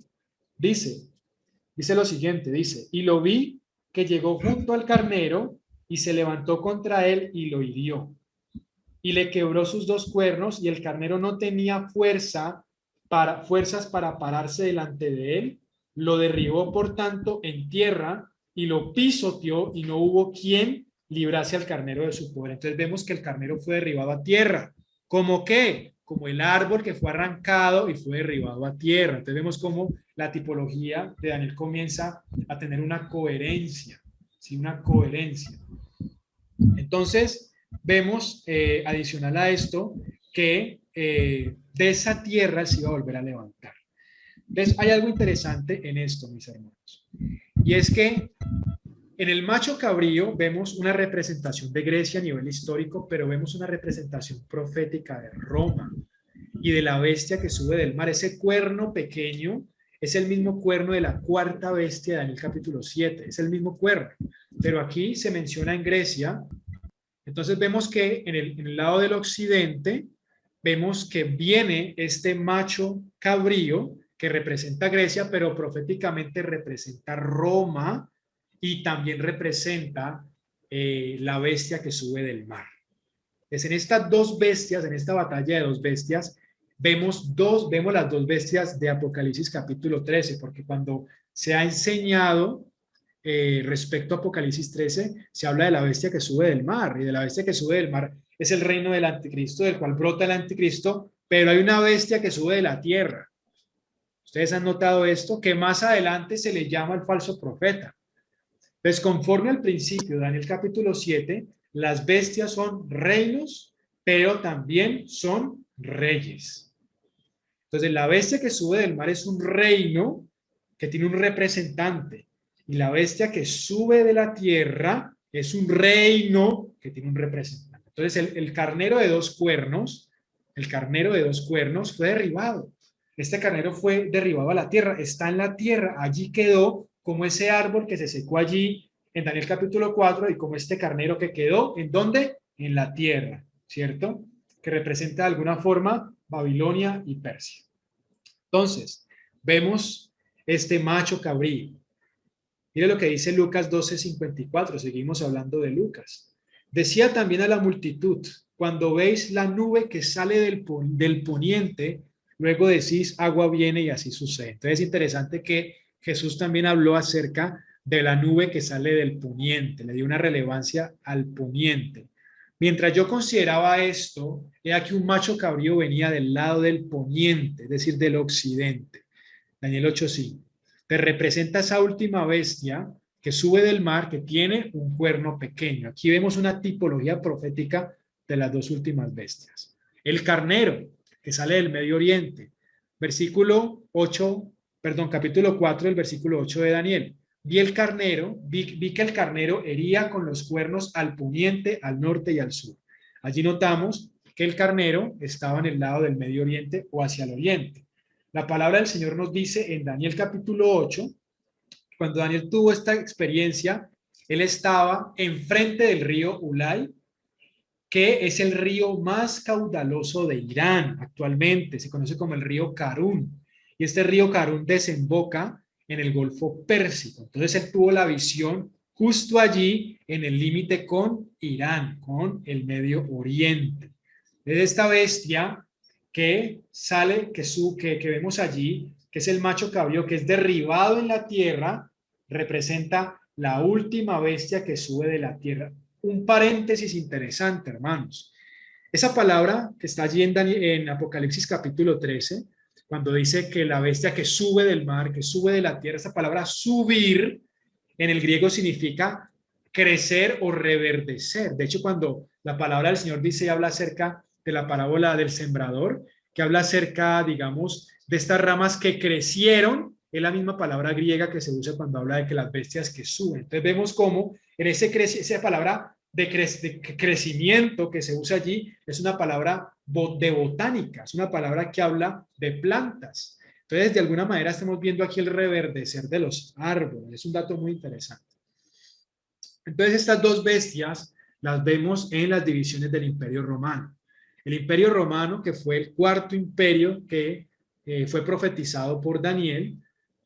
Dice lo siguiente, dice, y lo vi que llegó junto al carnero y se levantó contra él y lo hirió. Y le quebró sus 2 cuernos, y el carnero no tenía fuerzas para pararse delante de él. Lo derribó, por tanto, en tierra y lo pisoteó, y no hubo quien librase al carnero de su poder. Entonces vemos que el carnero fue derribado a tierra. ¿Cómo qué? Como el árbol que fue arrancado y fue derribado a tierra. Entonces vemos cómo la tipología de Daniel comienza a tener una coherencia, ¿sí? Una coherencia. Entonces, vemos, adicional a esto, que de esa tierra se iba a volver a levantar. Entonces, hay algo interesante en esto, mis hermanos. Y es que en el macho cabrío vemos una representación de Grecia a nivel histórico, pero vemos una representación profética de Roma y de la bestia que sube del mar. Ese cuerno pequeño es el mismo cuerno de la 4ª bestia de Daniel capítulo 7, es el mismo cuerno, pero aquí se menciona en Grecia. Entonces vemos que en el lado del occidente vemos que viene este macho cabrío que representa Grecia, pero proféticamente representa Roma, y también representa la bestia que sube del mar. Entonces, en estas 2 bestias, en esta batalla de 2 bestias, vemos las 2 bestias de Apocalipsis capítulo 13, porque cuando se ha enseñado respecto a Apocalipsis 13, se habla de la bestia que sube del mar, y de la bestia que sube del mar es el reino del anticristo, del cual brota el anticristo, pero hay una bestia que sube de la tierra. Ustedes han notado esto, que más adelante se le llama el falso profeta. Entonces, conforme al principio, Daniel capítulo 7, las bestias son reinos, pero también son reyes. Entonces, la bestia que sube del mar es un reino que tiene un representante, y la bestia que sube de la tierra es un reino que tiene un representante. Entonces, el carnero de 2 cuernos, el carnero de 2 cuernos fue derribado. Este carnero fue derribado a la tierra, está en la tierra, allí quedó como ese árbol que se secó allí en Daniel capítulo 4, y como este carnero que quedó, ¿en dónde? En la tierra, ¿cierto? Que representa de alguna forma Babilonia y Persia. Entonces, vemos este macho cabrío. Mire lo que dice Lucas 12:54, seguimos hablando de Lucas. Decía también a la multitud, cuando veis la nube que sale del poniente, luego decís, agua viene, y así sucede. Entonces es interesante que Jesús también habló acerca de la nube que sale del poniente, le dio una relevancia al poniente. Mientras yo consideraba esto, he aquí un macho cabrío venía del lado del poniente, es decir, del occidente. Daniel 8:5. Te representa esa última bestia que sube del mar, que tiene un cuerno pequeño. Aquí vemos una tipología profética de las 2 últimas bestias. El carnero, que sale del Medio Oriente. versículo 8, perdón, capítulo 4, el versículo 8 de Daniel. Vi que el carnero hería con los cuernos al poniente, al norte y al sur. Allí notamos que el carnero estaba en el lado del Medio Oriente o hacia el Oriente. La palabra del Señor nos dice en Daniel capítulo 8, cuando Daniel tuvo esta experiencia, él estaba enfrente del río Ulai, que es el río más caudaloso de Irán actualmente, se conoce como el río Karun, y este río Karun desemboca en el Golfo Pérsico. Entonces él tuvo la visión justo allí en el límite con Irán, con el Medio Oriente. Es esta bestia que sale, que vemos allí, que es el macho cabrío, que es derribado en la tierra, representa la última bestia que sube de la tierra. Un paréntesis interesante, hermanos. Esa palabra que está allí en Apocalipsis capítulo 13, cuando dice que la bestia que sube del mar, que sube de la tierra, esa palabra subir en el griego significa crecer o reverdecer. De hecho, cuando la palabra del Señor dice y habla acerca de la parábola del sembrador, que habla acerca, digamos, de estas ramas que crecieron, es la misma palabra griega que se usa cuando habla de que las bestias que suben. Entonces vemos cómo en esa palabra de crecimiento que se usa allí es una palabra de botánica, es una palabra que habla de plantas. Entonces, de alguna manera estamos viendo aquí el reverdecer de los árboles. Es un dato muy interesante. Entonces, estas dos bestias las vemos en las divisiones del Imperio Romano. El Imperio Romano, que fue el cuarto imperio que fue profetizado por Daniel,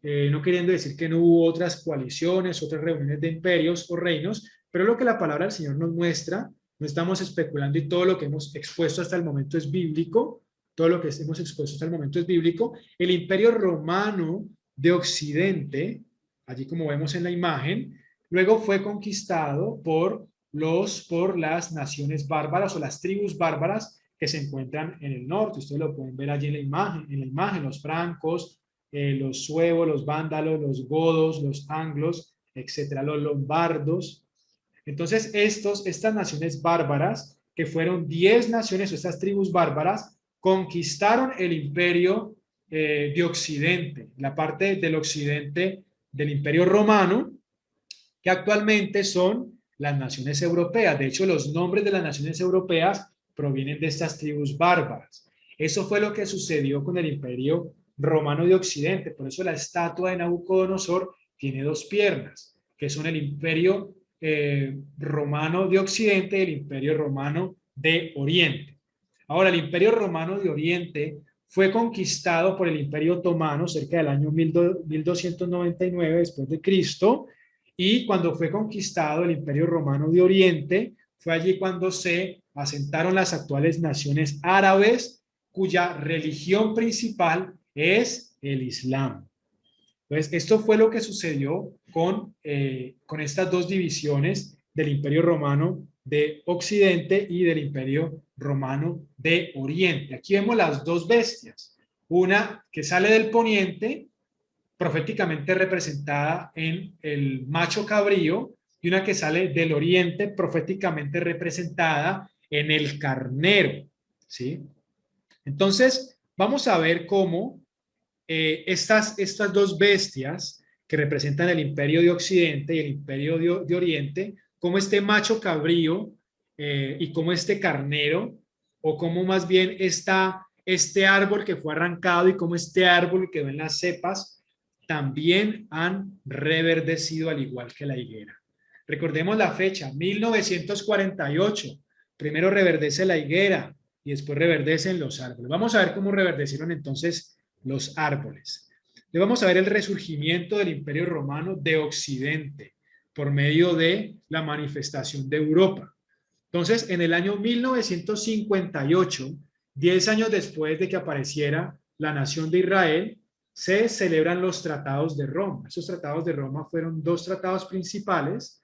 no queriendo decir que no hubo otras coaliciones, otras reuniones de imperios o reinos, pero lo que la palabra del Señor nos muestra, no estamos especulando y todo lo que hemos expuesto hasta el momento es bíblico, todo lo que hemos expuesto hasta el momento es bíblico. El Imperio Romano de Occidente, allí como vemos en la imagen, luego fue conquistado por las naciones bárbaras o las tribus bárbaras que se encuentran en el norte. Ustedes lo pueden ver allí en la imagen, los francos, los suevos, los vándalos, los godos, los anglos, etcétera, los lombardos. Entonces, estas naciones bárbaras, que fueron 10 naciones o estas tribus bárbaras, conquistaron el imperio de Occidente, la parte del occidente del imperio romano, que actualmente son las naciones europeas. De hecho, los nombres de las naciones europeas provienen de estas tribus bárbaras. Eso fue lo que sucedió con el imperio romano de Occidente. Por eso la estatua de Nabucodonosor tiene dos piernas, que son el imperio romano de Occidente y el imperio romano de Oriente. Ahora, el imperio romano de Oriente fue conquistado por el imperio otomano cerca del año 1299 después de Cristo, y cuando fue conquistado el imperio romano de Oriente, fue allí cuando se asentaron las actuales naciones árabes, cuya religión principal es el Islam. Entonces, esto fue lo que sucedió con estas dos divisiones del Imperio Romano de Occidente y del Imperio Romano de Oriente. Aquí vemos las dos bestias, una que sale del poniente, proféticamente representada en el macho cabrío, y una que sale del oriente, proféticamente representada en el carnero, ¿sí? Entonces, vamos a ver cómo estas dos bestias que representan el imperio de Occidente y el imperio de Oriente, como este macho cabrío y como este carnero, o como más bien este árbol que fue arrancado y como este árbol quedó en las cepas, también han reverdecido al igual que la higuera. Recordemos la fecha, 1948. Primero reverdece la higuera y después reverdecen los árboles. Vamos a ver cómo reverdecieron entonces los árboles. Le vamos a ver el resurgimiento del Imperio Romano de Occidente por medio de la manifestación de Europa. Entonces, en el año 1958, 10 años después de que apareciera la nación de Israel, se celebran los tratados de Roma. Esos tratados de Roma fueron dos tratados principales.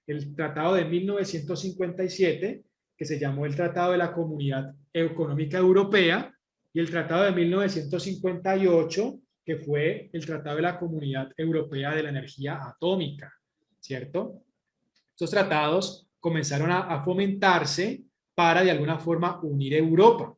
El tratado de 1957, que se llamó el Tratado de la Comunidad Económica Europea, y el Tratado de 1958, que fue el Tratado de la Comunidad Europea de la Energía Atómica, ¿cierto? Estos tratados comenzaron a fomentarse para de alguna forma unir Europa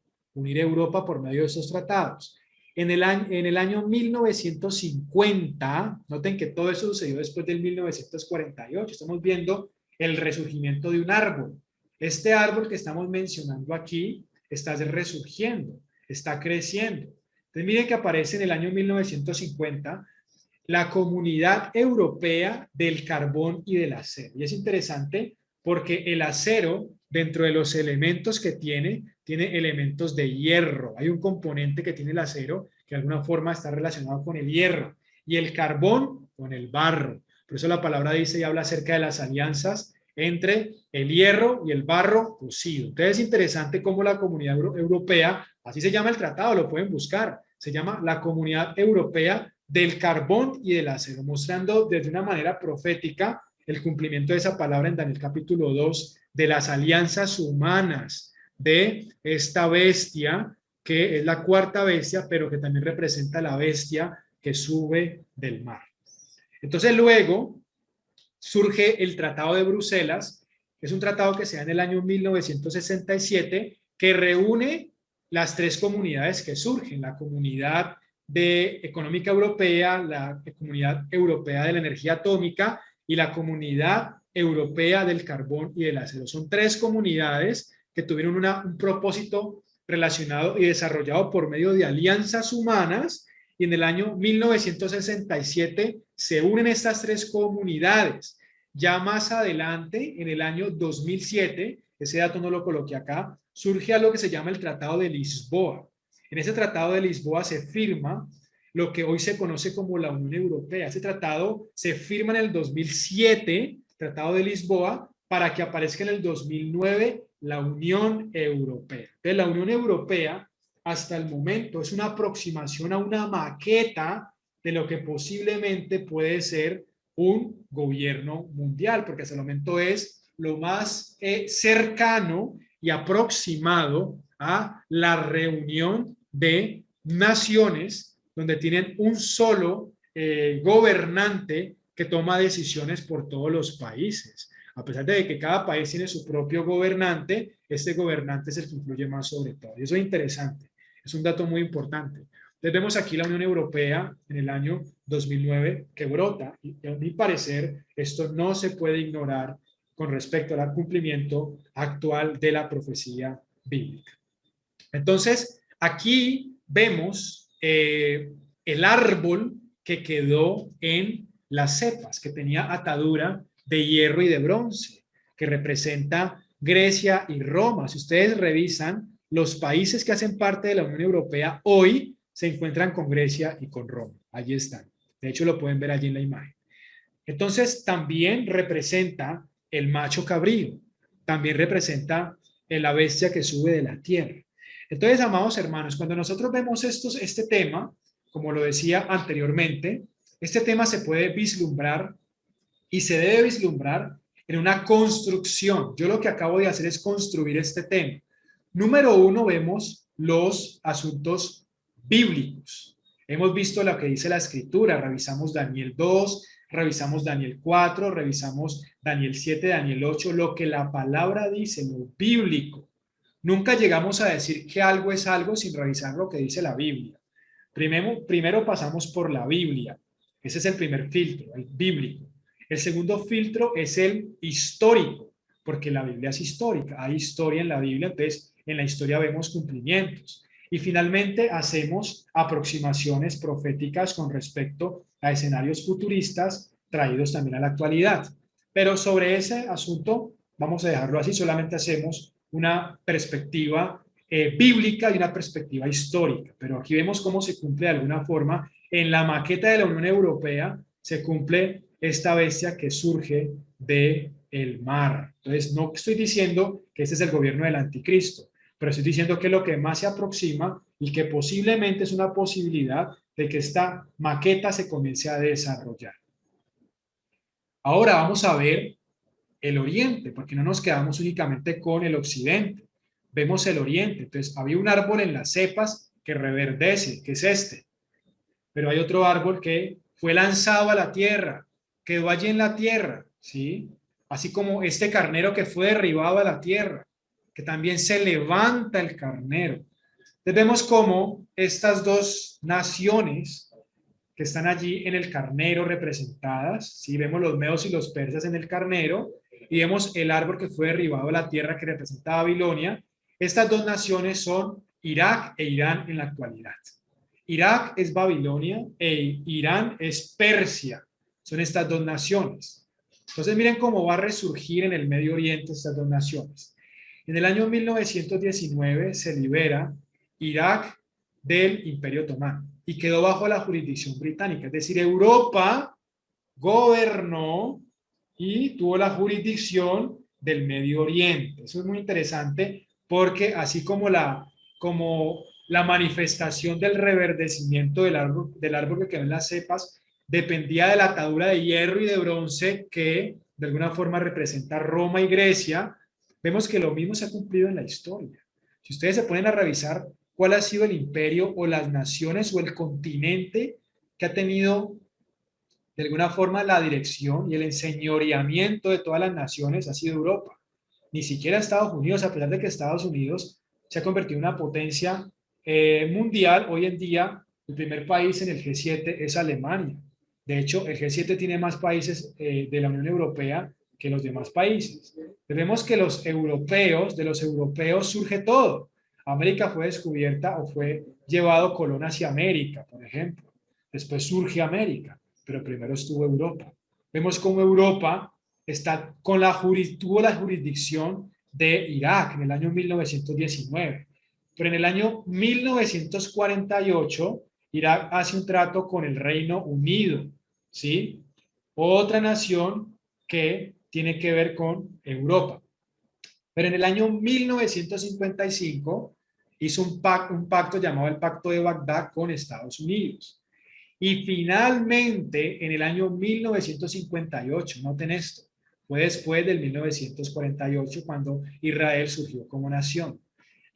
por medio de esos tratados. En el año 1950, noten que todo eso sucedió después del 1948, estamos viendo el resurgimiento de un árbol. Este árbol que estamos mencionando aquí está resurgiendo, está creciendo. Entonces miren que aparece en el año 1950 la Comunidad Europea del Carbón y del Acero. Y es interesante porque el acero, dentro de los elementos que tiene elementos de hierro. Hay un componente que tiene el acero que de alguna forma está relacionado con el hierro y el carbón con el barro. Por eso la palabra dice y habla acerca de las alianzas entre el hierro y el barro cocido. Entonces es interesante cómo la Comunidad Europea, así se llama el tratado, lo pueden buscar, se llama la Comunidad Europea del Carbón y del Acero, mostrando desde una manera profética el cumplimiento de esa palabra en Daniel capítulo 2 de las alianzas humanas de esta bestia que es la cuarta bestia, pero que también representa la bestia que sube del mar. Entonces luego surge el Tratado de Bruselas, que es un tratado que se da en el año 1967, que reúne las tres comunidades que surgen, la Comunidad Económica Europea, la Comunidad Europea de la Energía Atómica y la Comunidad Europea del Carbón y del Acero. Son tres comunidades que tuvieron un propósito relacionado y desarrollado por medio de alianzas humanas, y en el año 1967 se unen estas tres comunidades. Ya más adelante, en el año 2007, ese dato no lo coloqué acá, surge algo que se llama el Tratado de Lisboa. En ese Tratado de Lisboa se firma lo que hoy se conoce como la Unión Europea. Ese tratado se firma en el 2007, Tratado de Lisboa, para que aparezca en el 2009 la Unión Europea. Entonces, la Unión Europea hasta el momento es una aproximación a una maqueta de lo que posiblemente puede ser un gobierno mundial, porque hasta el momento es lo más cercano y aproximado a la reunión de naciones donde tienen un solo gobernante que toma decisiones por todos los países. A pesar de que cada país tiene su propio gobernante, este gobernante es el que influye más sobre todo. Y eso es interesante, es un dato muy importante. Entonces vemos aquí la Unión Europea en el año 2009 que brota, y a mi parecer esto no se puede ignorar con respecto al cumplimiento actual de la profecía bíblica. Entonces, aquí vemos el árbol que quedó en las cepas, que tenía atadura de hierro y de bronce, que representa Grecia y Roma. Si ustedes revisan, los países que hacen parte de la Unión Europea hoy se encuentran con Grecia y con Roma. Allí están. De hecho, lo pueden ver allí en la imagen. Entonces, también representa el macho cabrío, también representa la bestia que sube de la tierra. Entonces, amados hermanos, cuando nosotros vemos este tema, como lo decía anteriormente, este tema se puede vislumbrar y se debe vislumbrar en una construcción. Yo lo que acabo de hacer es construir este tema. Número uno, vemos los asuntos bíblicos. Hemos visto lo que dice la escritura, revisamos Daniel 2, revisamos Daniel 4, revisamos Daniel 7, Daniel 8, lo que la palabra dice, lo bíblico. Nunca llegamos a decir que algo es algo sin revisar lo que dice la Biblia. Primero pasamos por la Biblia. Ese es el primer filtro, el bíblico. El segundo filtro es el histórico, porque la Biblia es histórica. Hay historia en la Biblia, entonces en la historia vemos cumplimientos. Y finalmente hacemos aproximaciones proféticas con respecto a escenarios futuristas traídos también a la actualidad. Pero sobre ese asunto vamos a dejarlo así, solamente hacemos una perspectiva bíblica y una perspectiva histórica. Pero aquí vemos cómo se cumple de alguna forma en la maqueta de la Unión Europea, se cumple esta bestia que surge del mar. Entonces, no estoy diciendo que este es el gobierno del anticristo, pero estoy diciendo que es lo que más se aproxima y que posiblemente es una posibilidad de que esta maqueta se comience a desarrollar. Ahora vamos a ver el oriente, porque no nos quedamos únicamente con el occidente. Vemos el oriente. Entonces, había un árbol en las cepas que reverdece, que es este. Pero hay otro árbol que fue lanzado a la tierra, quedó allí en la tierra, ¿sí? Así como este carnero que fue derribado a la tierra, que también se levanta el carnero. Entonces vemos cómo estas dos naciones que están allí en el carnero representadas, ¿sí? Vemos los medos y los persas en el carnero, y vemos el árbol que fue derribado de la tierra que representa Babilonia. Estas dos naciones son Irak e Irán en la actualidad. Irak es Babilonia e Irán es Persia. Son estas dos naciones. Entonces miren cómo va a resurgir en el Medio Oriente estas dos naciones. En el año 1919 se libera Irak del Imperio Otomano y quedó bajo la jurisdicción británica. Es decir, Europa gobernó y tuvo la jurisdicción del Medio Oriente. Eso es muy interesante porque así como la manifestación del reverdecimiento del árbol que quedó en las cepas dependía de la atadura de hierro y de bronce que de alguna forma representa Roma y Grecia, vemos que lo mismo se ha cumplido en la historia. Si ustedes se ponen a revisar cuál ha sido el imperio o las naciones o el continente que ha tenido de alguna forma la dirección y el enseñoreamiento de todas las naciones ha sido Europa. Ni siquiera Estados Unidos, a pesar de que Estados Unidos se ha convertido en una potencia mundial, hoy en día el primer país en el G7 es Alemania. De hecho, el G7 tiene más países de la Unión Europea que los demás países. Vemos que de los europeos surge todo. América fue descubierta o fue llevado Colón hacia América, por ejemplo. Después surge América, pero primero estuvo Europa. Vemos cómo Europa tuvo la jurisdicción de Irak en el año 1919. Pero en el año 1948, Irak hace un trato con el Reino Unido, ¿sí? Otra nación que tiene que ver con Europa. Pero en el año 1955 hizo un pacto llamado el Pacto de Bagdad con Estados Unidos. Y finalmente, en el año 1958, noten esto, fue después del 1948 cuando Israel surgió como nación.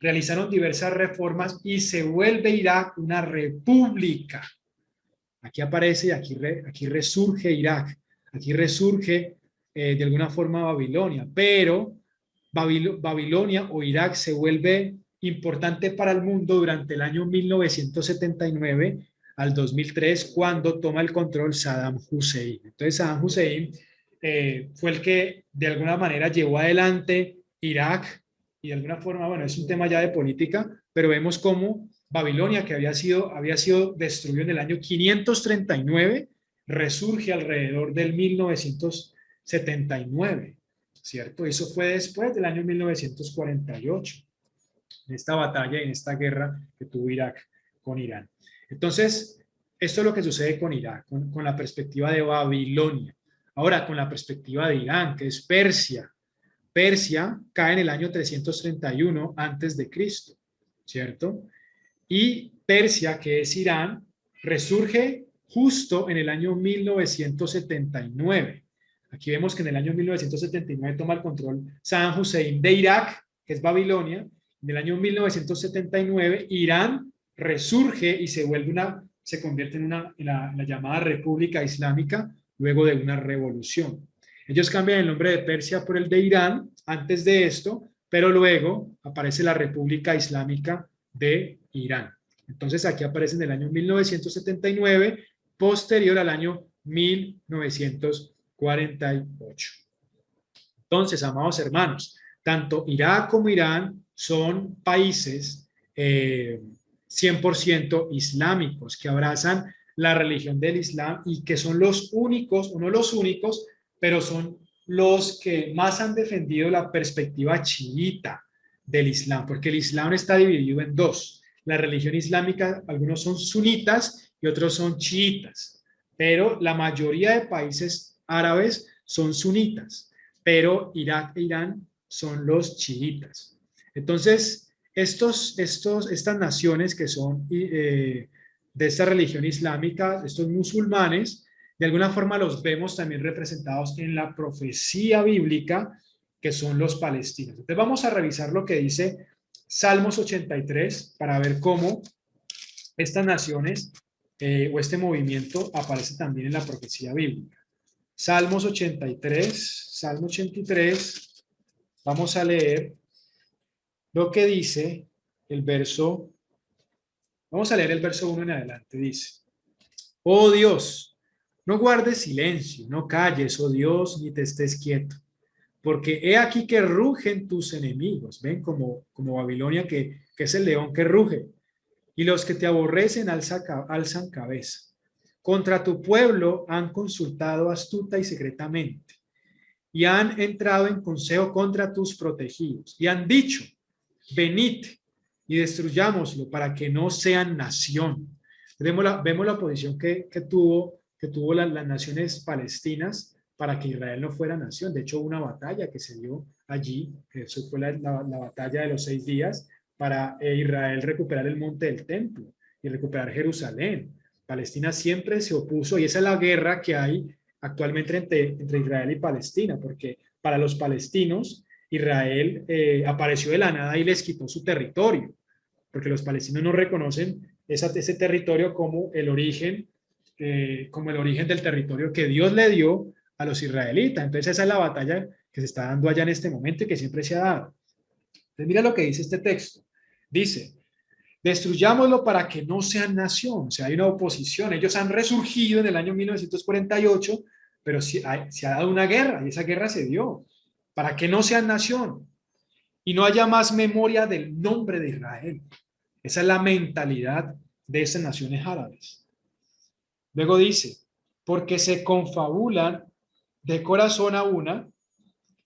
Realizaron diversas reformas y se vuelve Irak una república. Aquí aparece, aquí resurge Irak, aquí resurge de alguna forma Babilonia, pero Babilonia o Irak se vuelve importante para el mundo durante el año 1979 al 2003, cuando toma el control Saddam Hussein. Entonces Saddam Hussein fue el que de alguna manera llevó adelante Irak y de alguna forma, bueno, es un tema ya de política, pero vemos cómo Babilonia, que había sido destruido en el año 539, resurge alrededor del 1979, ¿cierto? Eso fue después del año 1948, en esta batalla y en esta guerra que tuvo Irak con Irán. Entonces, esto es lo que sucede con Irak, con la perspectiva de Babilonia. Ahora, con la perspectiva de Irán, que es Persia. Persia cae en el año 331 antes de Cristo, ¿cierto? Y Persia, que es Irán, resurge justo en el año 1979. Aquí vemos que en el año 1979 toma el control Saddam Hussein de Irak, que es Babilonia. En el año 1979 Irán resurge y se convierte en la llamada República Islámica luego de una revolución. Ellos cambian el nombre de Persia por el de Irán antes de esto, pero luego aparece la República Islámica de Irán. Entonces aquí aparece en el año 1979, posterior al año 1948. Entonces, amados hermanos, tanto Irak como Irán son países 100% islámicos que abrazan la religión del Islam y que son los únicos, o no los únicos, pero son los que más han defendido la perspectiva chiita del Islam, porque el Islam está dividido en dos. La religión islámica, algunos son sunitas y otros son chiitas, pero la mayoría de países árabes son sunitas, pero Irak e Irán son los chiitas. Entonces, estas naciones que son de esta religión islámica, estos musulmanes, de alguna forma los vemos también representados en la profecía bíblica, que son los palestinos. Entonces vamos a revisar lo que dice Salmos 83 para ver cómo estas naciones o este movimiento aparece también en la profecía bíblica. Salmo 83, vamos a leer lo que dice el verso Vamos a leer el verso 1 en adelante. Dice: Oh Dios, no guardes silencio, no calles, oh Dios, ni te estés quieto, porque he aquí que rugen tus enemigos. Ven como Babilonia, que es el león que ruge, y los que te aborrecen alzan cabeza. Contra tu pueblo han consultado astuta y secretamente, y han entrado en consejo contra tus protegidos, y han dicho: venid y destruyámoslo para que no sean nación. Vemos la posición que tuvo las naciones palestinas para que Israel no fuera nación. De hecho, hubo una batalla que se dio allí, que eso fue la batalla de los 6 días, para Israel recuperar el monte del templo y recuperar Jerusalén. Palestina siempre se opuso, y esa es la guerra que hay actualmente entre Israel y Palestina, porque para los palestinos Israel apareció de la nada y les quitó su territorio, porque los palestinos no reconocen ese territorio como el origen del territorio que Dios le dio a los israelitas. Entonces esa es la batalla que se está dando allá en este momento y que siempre se ha dado. Entonces mira lo que dice este texto. Dice: destruyámoslo para que no sean nación. O sea, hay una oposición. Ellos han resurgido en el año 1948, pero se ha dado una guerra, y esa guerra se dio para que no sean nación y no haya más memoria del nombre de Israel. Esa es la mentalidad de esas naciones árabes. Luego dice: porque se confabulan de corazón a una,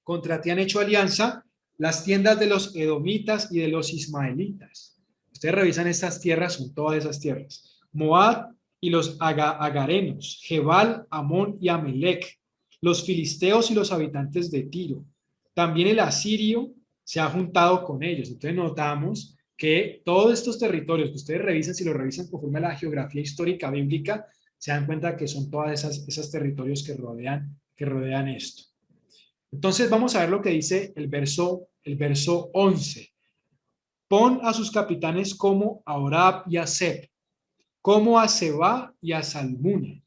contra ti han hecho alianza las tiendas de los edomitas y de los ismaelitas. Ustedes revisan estas tierras, son todas esas tierras: Moab y los agarenos, Jebal, Amón y Amelec, los filisteos y los habitantes de Tiro. También el asirio se ha juntado con ellos. Entonces notamos que todos estos territorios que ustedes revisan, si lo revisan conforme a la geografía histórica bíblica, se dan cuenta que son todas esos territorios que rodean esto. Entonces vamos a ver lo que dice el verso 11. Pon a sus capitanes como a Orab y a Seb, como a Seba y a Salmuna,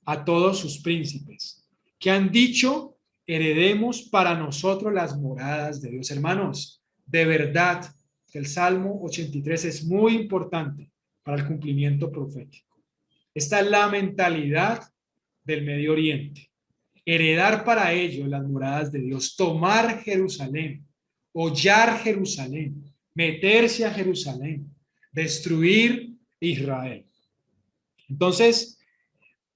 a todos sus príncipes, que han dicho: heredemos para nosotros las moradas de Dios. Hermanos, de verdad que el Salmo 83 es muy importante para el cumplimiento profético. Esta es la mentalidad del Medio Oriente: heredar para ellos las moradas de Dios, tomar Jerusalén, hollar Jerusalén, meterse a Jerusalén, destruir Israel. Entonces,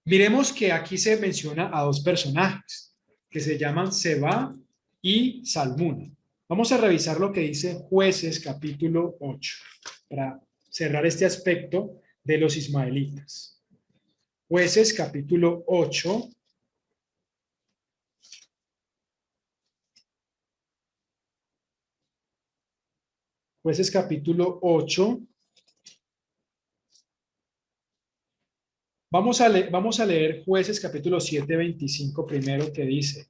miremos que aquí se menciona a dos personajes que se llaman Seba y Salmuna. Vamos a revisar lo que dice Jueces capítulo 8 para cerrar este aspecto de los ismaelitas. Jueces capítulo 8. Jueces capítulo 8. Vamos a leer Jueces capítulo 7, 25 primero, que dice: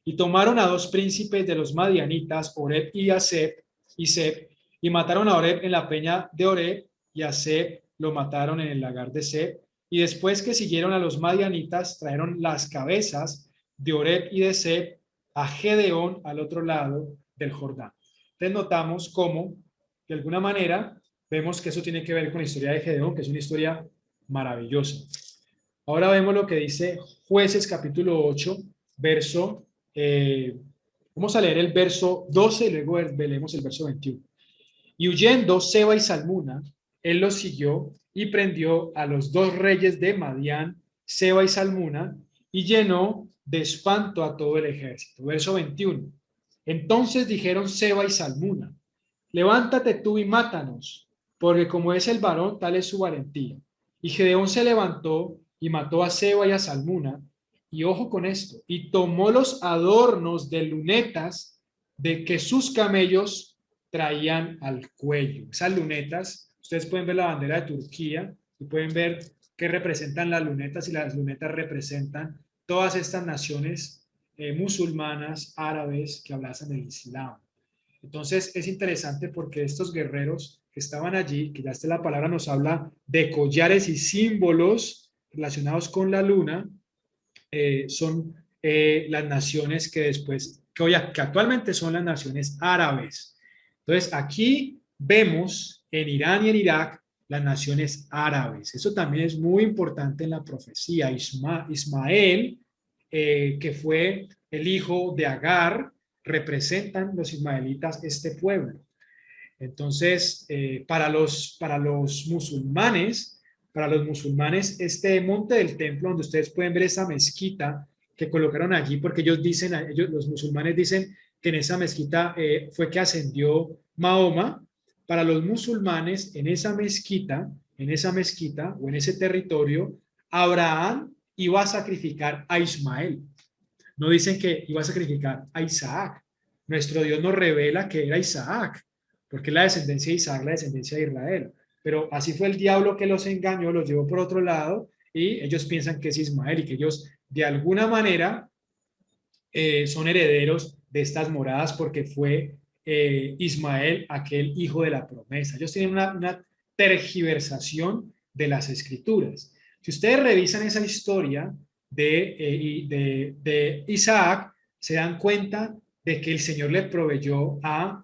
y tomaron a dos príncipes de los madianitas, Oreb y Seb, y mataron a Oreb en la peña de Oreb, y a Seb lo mataron en el lagar de Seb. Y después que siguieron a los madianitas, trajeron las cabezas de Oreb y de Seb a Gedeón al otro lado del Jordán. Entonces notamos cómo, de alguna manera, vemos que eso tiene que ver con la historia de Gedeón, que es una historia maravillosa. Ahora vemos lo que dice Jueces capítulo 8, verso, vamos a leer el verso 12 y luego leemos el verso 21. Y huyendo Seba y Salmuna, él los siguió y prendió a los dos reyes de Madián, Seba y Salmuna, y llenó de espanto a todo el ejército. Verso 21. Entonces dijeron Seba y Salmuna: levántate tú y mátanos, porque como es el varón, tal es su valentía. Y Gedeón se levantó y mató a Seba y a Salmuna, y ojo con esto, y tomó los adornos de lunetas de que sus camellos traían al cuello. Esas lunetas, ustedes pueden ver la bandera de Turquía y pueden ver qué representan las lunetas, y las lunetas representan todas estas naciones musulmanas, árabes, que abrazan el Islam. Entonces es interesante porque estos guerreros que estaban allí, que ya esta la palabra nos habla de collares y símbolos relacionados con la luna, son las naciones que después, que actualmente son las naciones árabes. Entonces aquí vemos en Irán y en Irak las naciones árabes. Eso también es muy importante en la profecía. Ismael, que fue el hijo de Agar, representan los ismaelitas este pueblo. Entonces, para los musulmanes, este monte del templo, donde ustedes pueden ver esa mezquita que colocaron allí, porque ellos dicen, los musulmanes dicen que en esa mezquita fue que ascendió Mahoma. Para los musulmanes, en esa mezquita o en ese territorio, Abraham iba a sacrificar a Ismael. No dicen que iba a sacrificar a Isaac. Nuestro Dios nos revela que era Isaac, porque es la descendencia de Isaac, la descendencia de Israel. Pero así fue el diablo que los engañó, los llevó por otro lado y ellos piensan que es Ismael y que ellos de alguna manera son herederos de estas moradas porque fue Ismael aquel hijo de la promesa. Ellos tienen una tergiversación de las escrituras. Si ustedes revisan esa historia de Isaac, se dan cuenta de que el Señor le proveyó a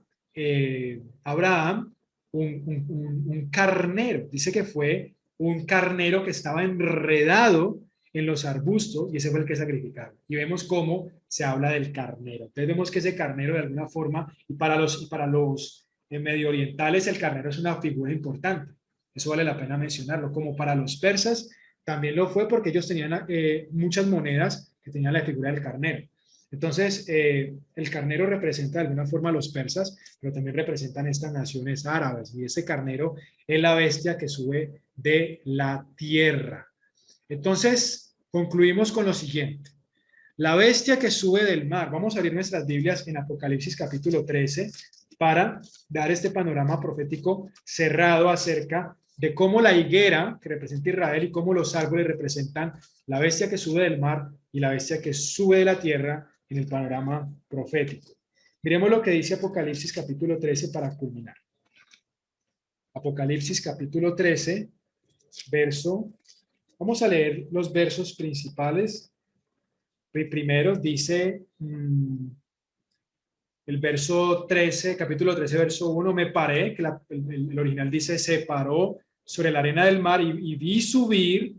Abraham un carnero. Dice que fue un carnero que estaba enredado en los arbustos y ese fue el que sacrificaron. Y vemos cómo se habla del carnero. Entonces vemos que ese carnero de alguna forma, y para los medio orientales el carnero es una figura importante. Eso vale la pena mencionarlo. Como para los persas también lo fue porque ellos tenían muchas monedas que tenían la figura del carnero. Entonces, el carnero representa de alguna forma a los persas, pero también representan estas naciones árabes. Y ese carnero es la bestia que sube de la tierra. Entonces, concluimos con lo siguiente. La bestia que sube del mar. Vamos a abrir nuestras Biblias en Apocalipsis capítulo 13 para dar este panorama profético cerrado acerca de cómo la higuera que representa Israel y cómo los árboles representan la bestia que sube del mar y la bestia que sube de la tierra en el panorama profético. Miremos lo que dice Apocalipsis capítulo 13 para culminar. Apocalipsis capítulo 13, vamos a leer los versos principales. Primero dice el verso 13, capítulo 13, verso 1, me paré, que el original dice, se paró sobre la arena del mar y vi subir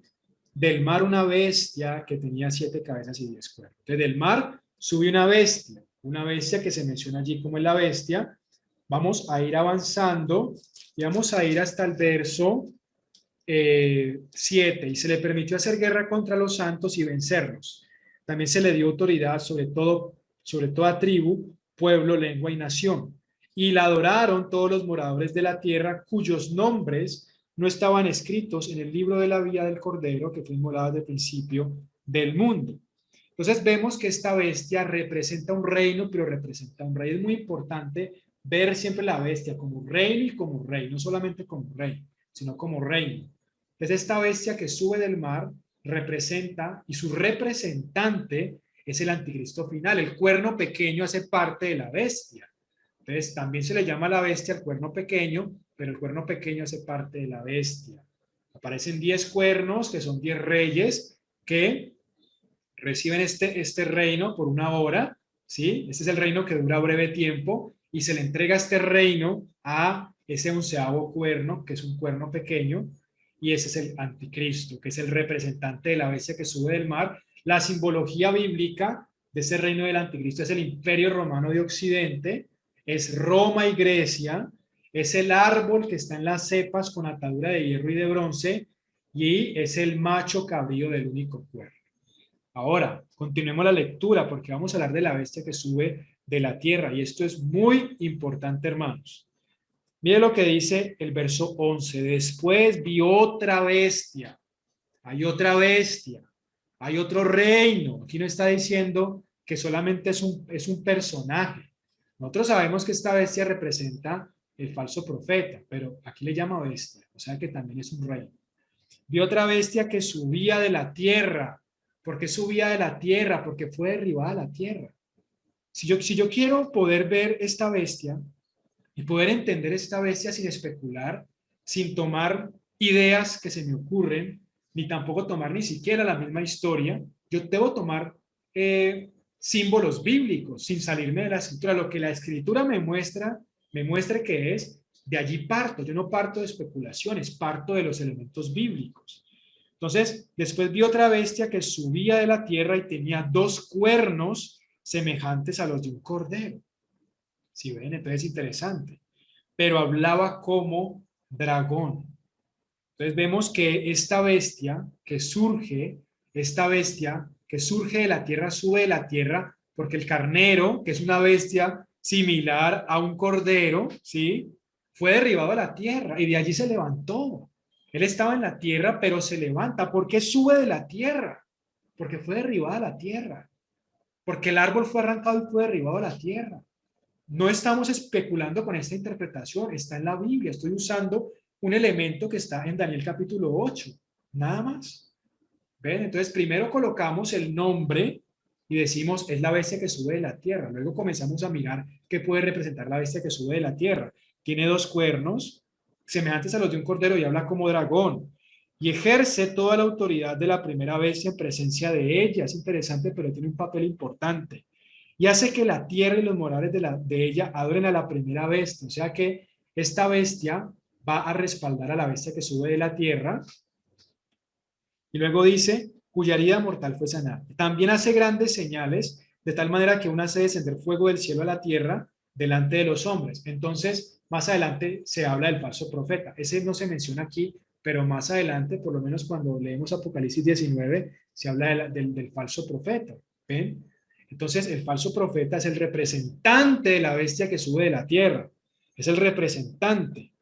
del mar una bestia que tenía 7 cabezas y 10 cuernos. Entonces del mar subió una bestia que se menciona allí como es la bestia. Vamos a ir avanzando y vamos a ir hasta el verso 7. Y se le permitió hacer guerra contra los santos y vencerlos. También se le dio autoridad sobre toda tribu, pueblo, lengua y nación. Y la adoraron todos los moradores de la tierra cuyos nombres no estaban escritos en el libro de la vida del Cordero que fue inmolado desde el principio del mundo. Entonces vemos que esta bestia representa un reino, pero representa un rey. Es muy importante ver siempre la bestia como reino y como rey, no solamente como rey, sino como reino. Entonces esta bestia que sube del mar representa, y su representante es el anticristo final. El cuerno pequeño hace parte de la bestia. Entonces también se le llama la bestia el cuerno pequeño, pero el cuerno pequeño hace parte de la bestia. Aparecen 10 cuernos, que son 10 reyes, que reciben este reino por una hora, ¿sí? Este es el reino que dura breve tiempo, y se le entrega este reino a ese 11º cuerno, que es un cuerno pequeño, y ese es el anticristo, que es el representante de la bestia que sube del mar. La simbología bíblica de ese reino del anticristo es el imperio romano de Occidente, es Roma y Grecia, es el árbol que está en las cepas con atadura de hierro y de bronce, y es el macho cabrío del único cuerno. Ahora, continuemos la lectura porque vamos a hablar de la bestia que sube de la tierra, y esto es muy importante, hermanos. Mire lo que dice el verso 11. Después vi otra bestia. Hay otra bestia. Hay otro reino. Aquí no está diciendo que solamente es un personaje. Nosotros sabemos que esta bestia representa el falso profeta, pero aquí le llama bestia, o sea que también es un reino. Vi otra bestia que subía de la tierra. ¿Por qué subía de la tierra? Porque fue derribada la tierra. Si yo quiero poder ver esta bestia y poder entender esta bestia sin especular, sin tomar ideas que se me ocurren, ni tampoco tomar ni siquiera la misma historia, yo debo tomar símbolos bíblicos sin salirme de la escritura. Lo que la escritura me muestra me muestre qué es, de allí parto. Yo no parto de especulaciones, parto de los elementos bíblicos. Entonces, después vi otra bestia que subía de la tierra y tenía 2 cuernos semejantes a los de un cordero. Si ven, entonces es interesante. Pero hablaba como dragón. Entonces vemos que esta bestia que surge de la tierra, sube de la tierra, porque el carnero, que es una bestia similar a un cordero, ¿sí? Fue derribado a la tierra y de allí se levantó. Él estaba en la tierra, pero se levanta. ¿Por qué sube de la tierra? Porque fue derribada a la tierra. Porque el árbol fue arrancado y fue derribado a la tierra. No estamos especulando con esta interpretación, está en la Biblia. Estoy usando un elemento que está en Daniel capítulo 8, nada más. ¿Ven? Entonces, primero colocamos el nombre y decimos, es la bestia que sube de la tierra. Luego comenzamos a mirar qué puede representar la bestia que sube de la tierra. Tiene 2 cuernos, semejantes a los de un cordero, y habla como dragón. Y ejerce toda la autoridad de la primera bestia en presencia de ella. Es interesante, pero tiene un papel importante. Y hace que la tierra y los morales de ella adoren a la primera bestia. O sea que esta bestia va a respaldar a la bestia que sube de la tierra. Y luego dice, cuya herida mortal fue sanada. También hace grandes señales, de tal manera que una hace descender fuego del cielo a la tierra delante de los hombres. Entonces, más adelante se habla del falso profeta. Ese no se menciona aquí, pero más adelante, por lo menos cuando leemos Apocalipsis 19, se habla del falso profeta. ¿Ven? Entonces, el falso profeta es el representante de la bestia que sube de la tierra. Es el representante.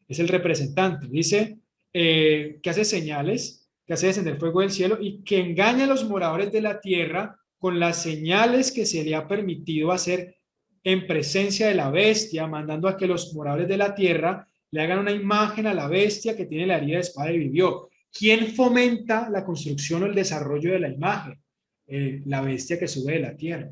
Es el representante. Dice que hace señales, que hace descender fuego del cielo y que engaña a los moradores de la tierra con las señales que se le ha permitido hacer en presencia de la bestia, mandando a que los moradores de la tierra le hagan una imagen a la bestia que tiene la herida de espada y vivió. ¿Quién fomenta la construcción o el desarrollo de la imagen? La bestia que sube de la tierra.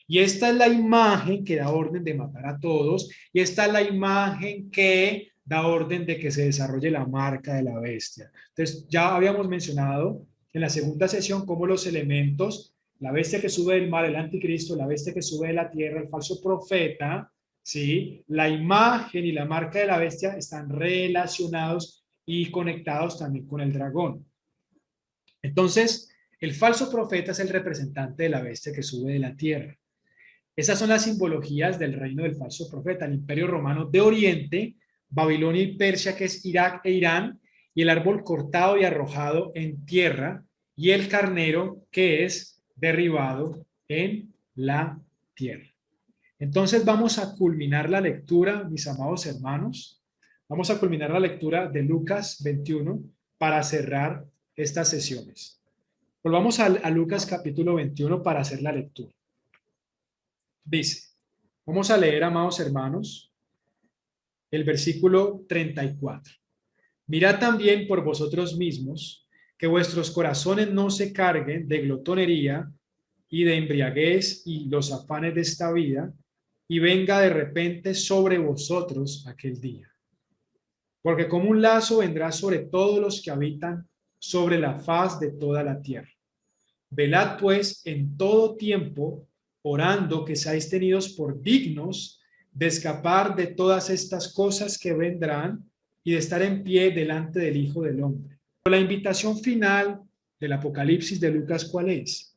Y esta es la imagen que da orden de matar a todos, y esta es la imagen que da orden de que se desarrolle la marca de la bestia. Entonces, ya habíamos mencionado en la segunda sesión cómo los elementos, la bestia que sube del mar, el anticristo, la bestia que sube de la tierra, el falso profeta, ¿sí? La imagen y la marca de la bestia están relacionados y conectados también con el dragón. Entonces, el falso profeta es el representante de la bestia que sube de la tierra. Esas son las simbologías del reino del falso profeta, el imperio romano de Oriente, Babilonia y Persia, que es Irak e Irán, y el árbol cortado y arrojado en tierra, y el carnero que es derribado en la tierra. Entonces vamos a culminar la lectura, mis amados hermanos. Vamos a culminar la lectura de Lucas 21 para cerrar estas sesiones. Volvamos a Lucas capítulo 21 para hacer la lectura. Dice, vamos a leer, amados hermanos, el versículo 34. Mirad también por vosotros mismos que vuestros corazones no se carguen de glotonería y de embriaguez y los afanes de esta vida, y venga de repente sobre vosotros aquel día. Porque como un lazo vendrá sobre todos los que habitan sobre la faz de toda la tierra. Velad pues en todo tiempo, orando que seáis tenidos por dignos de escapar de todas estas cosas que vendrán y de estar en pie delante del Hijo del Hombre. La invitación final del Apocalipsis de Lucas, ¿cuál es?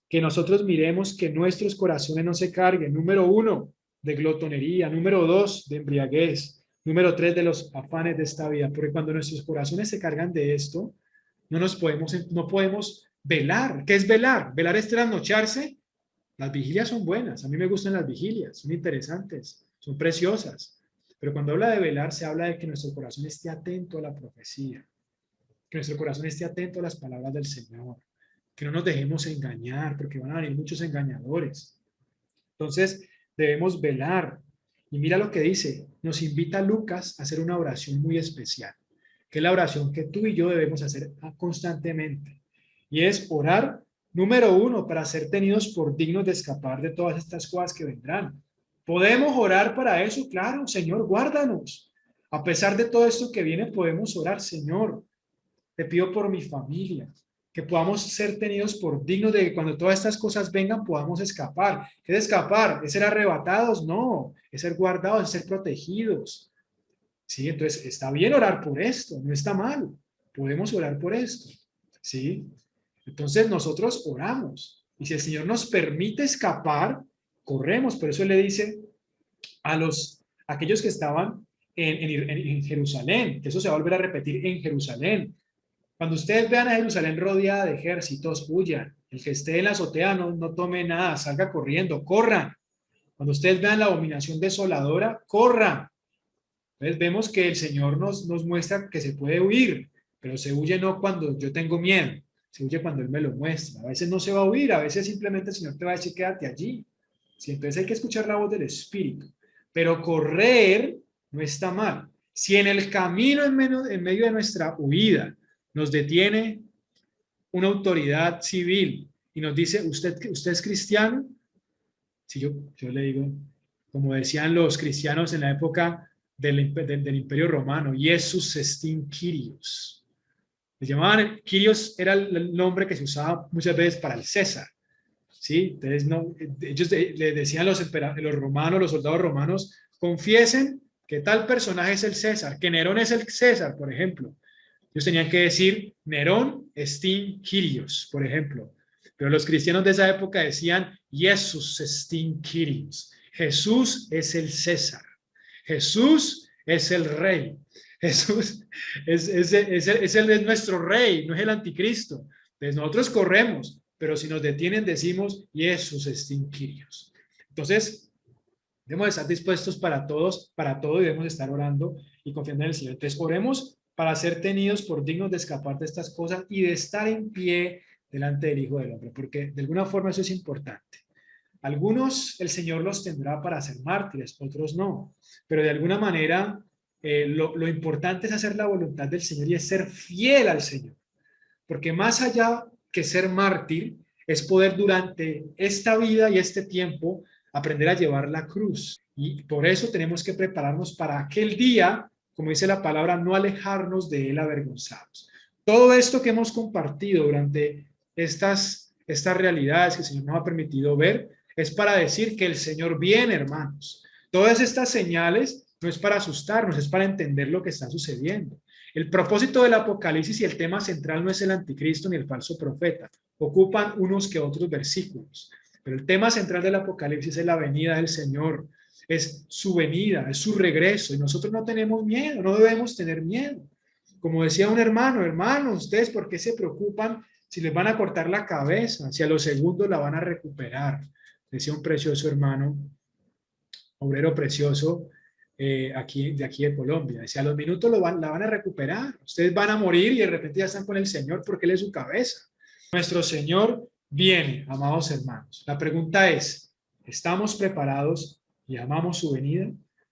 Que nosotros miremos que nuestros corazones no se carguen. Número 1, de glotonería. Número 2, de embriaguez. Número 3, de los afanes de esta vida. Porque cuando nuestros corazones se cargan de esto, no podemos velar. ¿Qué es velar? Velar es trasnocharse. Las vigilias son buenas. A mí me gustan las vigilias. Son interesantes. Son preciosas. Pero cuando habla de velar, se habla de que nuestro corazón esté atento a la profecía. Que nuestro corazón esté atento a las palabras del Señor. Que no nos dejemos engañar, porque van a venir muchos engañadores. Entonces, debemos velar. Y mira lo que dice. Nos invita Lucas a hacer una oración muy especial, que es la oración que tú y yo debemos hacer constantemente. Y es orar, número 1, para ser tenidos por dignos de escapar de todas estas cosas que vendrán. ¿Podemos orar para eso? Claro, Señor, guárdanos. A pesar de todo esto que viene, podemos orar, Señor, te pido por mi familia, que podamos ser tenidos por dignos de que cuando todas estas cosas vengan podamos escapar. ¿Qué es escapar? ¿Es ser arrebatados? No, es ser guardados, es ser protegidos. ¿Sí? Entonces, está bien orar por esto, no está mal. Podemos orar por esto. ¿Sí? Entonces, nosotros oramos. Y si el Señor nos permite escapar, corremos. Por eso Él le dice a aquellos que estaban en Jerusalén, que eso se va a volver a repetir en Jerusalén. Cuando ustedes vean a Jerusalén rodeada de ejércitos, huyan. El que esté en la azotea no tome nada, salga corriendo, corran. Cuando ustedes vean la abominación desoladora, corran. Entonces vemos que el Señor nos muestra que se puede huir, pero se huye no cuando yo tengo miedo, se huye cuando Él me lo muestra. A veces no se va a huir, a veces simplemente el Señor te va a decir quédate allí. Sí, entonces hay que escuchar la voz del Espíritu, pero correr no está mal. Si en el camino, en medio de nuestra huida, nos detiene una autoridad civil y nos dice, ¿usted es cristiano? Si yo le digo, como decían los cristianos en la época del Imperio Romano, Jesus estin Kyrios. Le llamaban, Kyrios era el nombre que se usaba muchas veces para el César. ¿Sí? Entonces, no, ellos le decían los romanos, los soldados romanos, confiesen que tal personaje es el César, que Nerón es el César, por ejemplo. Ellos tenían que decir Nerón estin Kyrios, por ejemplo. Pero los cristianos de esa época decían Jesus estin Kyrios. Jesús es el César. Jesús es el rey. Jesús es nuestro rey, no es el anticristo. Entonces nosotros corremos, pero si nos detienen decimos Jesús estin Kyrios. Entonces, debemos estar dispuestos para todos, para todo, y debemos estar orando y confiando en el Señor. Entonces, oremos para ser tenidos por dignos de escapar de estas cosas y de estar en pie delante del Hijo del Hombre, porque de alguna forma eso es importante. Algunos el Señor los tendrá para ser mártires, otros no, pero de alguna manera lo importante es hacer la voluntad del Señor y es ser fiel al Señor, porque más allá que ser mártir es poder durante esta vida y este tiempo aprender a llevar la cruz. Y por eso tenemos que prepararnos para aquel día, como dice la palabra, no alejarnos de él avergonzados. Todo esto que hemos compartido durante estas realidades que el Señor nos ha permitido ver, es para decir que el Señor viene, hermanos. Todas estas señales no es para asustarnos, es para entender lo que está sucediendo. El propósito del Apocalipsis y el tema central no es el anticristo ni el falso profeta. Ocupan unos que otros versículos. Pero el tema central del Apocalipsis es la venida del Señor. Es su venida, es su regreso. Y nosotros no tenemos miedo, no debemos tener miedo. Como decía un hermano, ¿ustedes por qué se preocupan si les van a cortar la cabeza? Si a los segundos la van a recuperar. Decía un precioso hermano, obrero precioso, de aquí de Colombia. Decía, a los minutos la van a recuperar. Ustedes van a morir y de repente ya están con el Señor porque Él es su cabeza. Nuestro Señor viene, amados hermanos. La pregunta es, ¿estamos preparados y amamos su venida?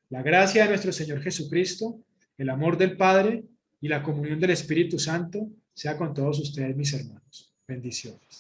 La gracia de nuestro Señor Jesucristo, el amor del Padre y la comunión del Espíritu Santo sea con todos ustedes, mis hermanos. Bendiciones.